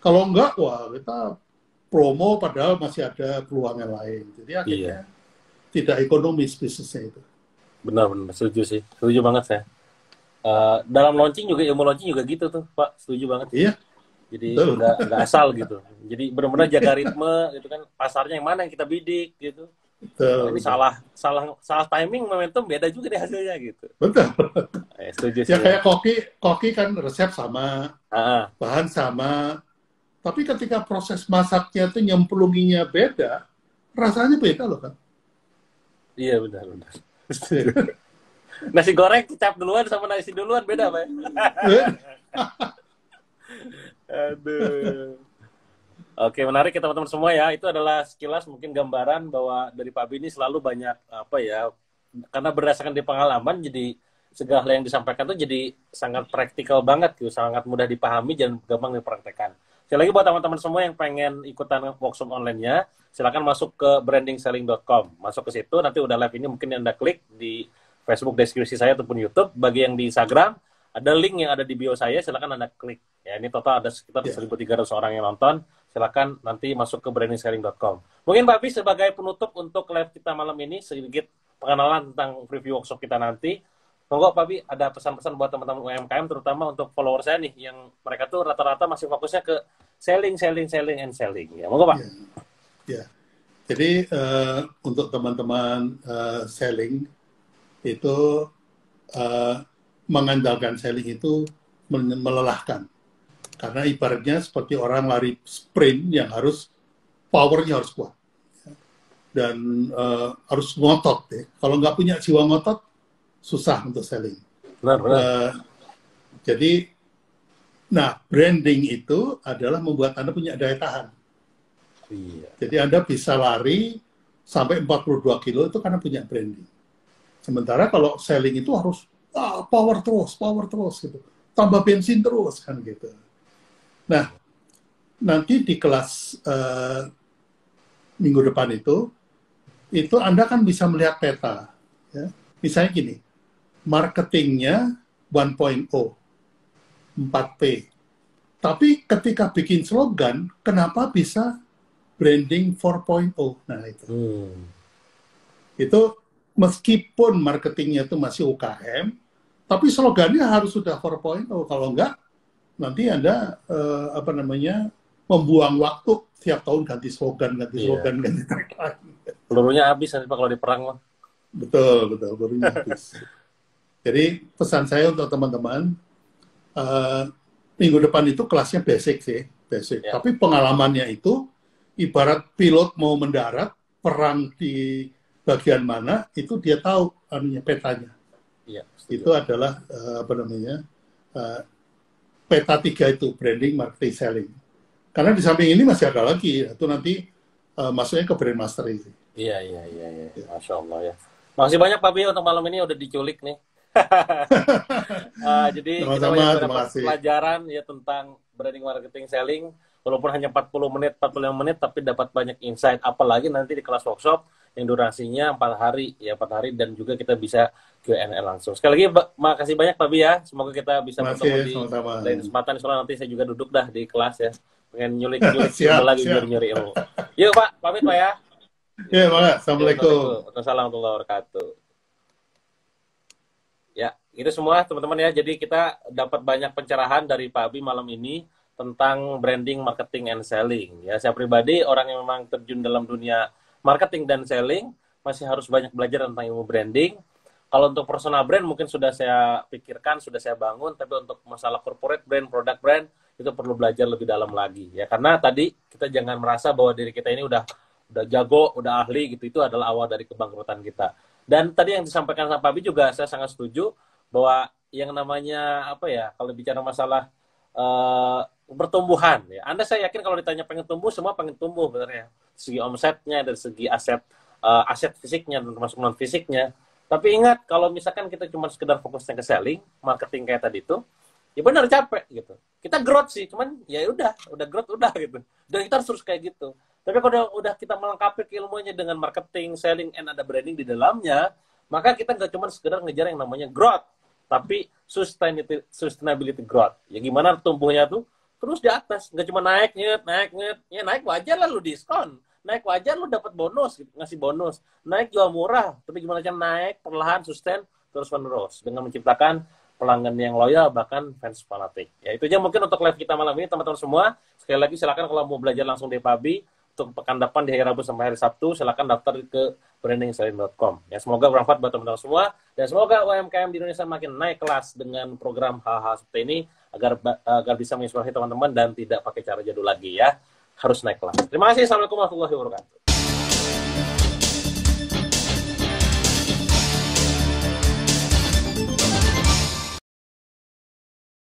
Kalau enggak, wah kita promo padahal masih ada peluang yang lain. Jadi akhirnya tidak ekonomis bisnisnya itu. Benar, setuju sih. Setuju banget saya. Dalam launching juga, ilmu launching juga gitu tuh, Pak. Setuju banget. Iya. Jadi nggak asal gitu. Jadi benar-benar jaga ritme gitu kan. Pasarnya yang mana yang kita bidik gitu. Betul. Ini salah timing, momentum beda juga deh hasilnya gitu. Betul. Setuju sih. Ya kayak koki kan resep sama, bahan sama, tapi ketika proses masaknya itu nyemplunginya beda, rasanya beda loh kan. Iya benar. Nasi goreng kecap duluan sama nasi duluan beda Pak. Aduh. Oke, menarik ya teman-teman semua ya. Itu adalah sekilas mungkin gambaran bahwa dari Pak Bini selalu banyak apa ya, karena berdasarkan di pengalaman, jadi segala hal yang disampaikan tuh jadi sangat praktikal banget gitu, sangat mudah dipahami dan gampang dipraktekkan. Sekali lagi buat teman-teman semua yang pengen ikutan workshop online-nya, silakan masuk ke brandingselling.com. Masuk ke situ, nanti udah live ini mungkin Anda klik di Facebook deskripsi saya ataupun YouTube. Bagi yang di Instagram, ada link yang ada di bio saya, silakan Anda klik. Ya, ini total ada sekitar 1.300 orang yang nonton. Silakan nanti masuk ke brandingselling.com. Mungkin Pak Bis sebagai penutup untuk live kita malam ini sedikit pengenalan tentang preview workshop kita nanti. Monggo Pak Bi, ada pesan-pesan buat teman-teman UMKM, terutama untuk follower saya nih, yang mereka tuh rata-rata masih fokusnya ke selling, and selling. Ya, monggo Pak. Ya. Jadi untuk teman-teman selling itu mengandalkan selling itu melelahkan. Karena ibaratnya seperti orang lari sprint yang harus powernya harus kuat. Dan harus ngotot. Ya. Kalau nggak punya jiwa ngotot, susah untuk selling. Benar. Jadi, branding itu adalah membuat Anda punya daya tahan. Iya. Jadi Anda bisa lari sampai 42 kilo itu karena punya branding. Sementara kalau selling itu harus power terus gitu. Tambah bensin terus kan gitu. Nah, nanti di kelas minggu depan itu Anda kan bisa melihat peta. Ya. Misalnya gini, marketingnya 1.0, 4P. Tapi ketika bikin slogan, kenapa bisa branding 4.0? Nah, itu. Itu meskipun marketingnya itu masih UKM, tapi slogannya harus sudah 4.0. Kalau enggak, nanti Anda membuang waktu tiap tahun ganti slogan, ganti tagline. Pelurunya habis nanti Pak kalau di perang mah. Betul, pelurunya habis. Jadi pesan saya untuk teman-teman, minggu depan itu kelasnya basic sih, basic. Ya. Tapi pengalamannya itu ibarat pilot mau mendarat, perang di bagian mana, itu dia tahu petanya. Ya, itu adalah peta 3 itu, branding, marketing, selling. Karena di samping ini masih ada lagi, itu nanti masuknya ke brand mastery. Iya. Masya Allah ya. Makasih banyak Pak Bi untuk malam ini udah diculik nih. Jadi kita banyak dapat pelajaran ya tentang branding, marketing, selling. Walaupun hanya 45 menit, tapi dapat banyak insight. Apalagi nanti di kelas workshop yang durasinya 4 hari, dan juga kita bisa Q&A langsung. Sekali lagi, makasih banyak Pak Bi ya. Semoga kita bisa bertemu di lain kesempatan. Soalnya nanti saya juga duduk dah di kelas ya. Pengen nyulik lagi nyuri ilmu. Yuk Pak, pamit Pak ya. Ya, Pak. Assalamualaikum. Wassalamualaikum warahmatullahi wabarakatuh. Ya, itu semua teman-teman ya. Jadi kita dapat banyak pencerahan dari Pak Abi malam ini tentang branding, marketing, and selling. Ya, saya pribadi orang yang memang terjun dalam dunia marketing dan selling masih harus banyak belajar tentang ilmu branding. Kalau untuk personal brand mungkin sudah saya pikirkan, sudah saya bangun, tapi untuk masalah corporate brand, product brand itu perlu belajar lebih dalam lagi. Ya, karena tadi kita jangan merasa bahwa diri kita ini udah jago, udah ahli gitu. Itu adalah awal dari kebangkrutan kita. Dan tadi yang disampaikan sama Pak Abi juga saya sangat setuju bahwa yang namanya kalau bicara masalah pertumbuhan ya. Saya yakin kalau ditanya pengen tumbuh, semua pengen tumbuh sebenarnya. Segi omsetnya, dari segi aset fisiknya dan termasuk non fisiknya. Tapi ingat kalau misalkan kita cuma sekedar fokusnya ke selling, marketing kayak tadi itu, ya benar capek gitu. Kita growth sih, cuman ya udah growth udah gitu. Dan kita harus terus kayak gitu. Tapi kalau udah kita melengkapi ilmunya dengan marketing, selling, and ada branding di dalamnya, maka kita nggak cuma sekedar ngejar yang namanya growth, tapi sustainability growth. Ya gimana tumbuhnya tuh terus di atas, nggak cuma naik. Ya naik wajar lah lu diskon. Naik wajar lu dapat bonus, ngasih bonus. Naik jual murah, tapi gimana cara naik perlahan, sustain, terus-menerus. Dengan menciptakan pelanggan yang loyal, bahkan fans fanatik. Ya itu aja mungkin untuk live kita malam ini, teman-teman semua. Sekali lagi silakan kalau mau belajar langsung di Pak Abi, untuk pekan depan di hari Rabu sampai hari Sabtu, silakan daftar ke brandingselling.com. Ya, semoga bermanfaat buat teman-teman semua, dan semoga UMKM di Indonesia makin naik kelas dengan program hal-hal seperti ini, agar bisa menginspirasi teman-teman dan tidak pakai cara jadul lagi ya. Harus naik kelas. Terima kasih. Assalamualaikum warahmatullahi wabarakatuh.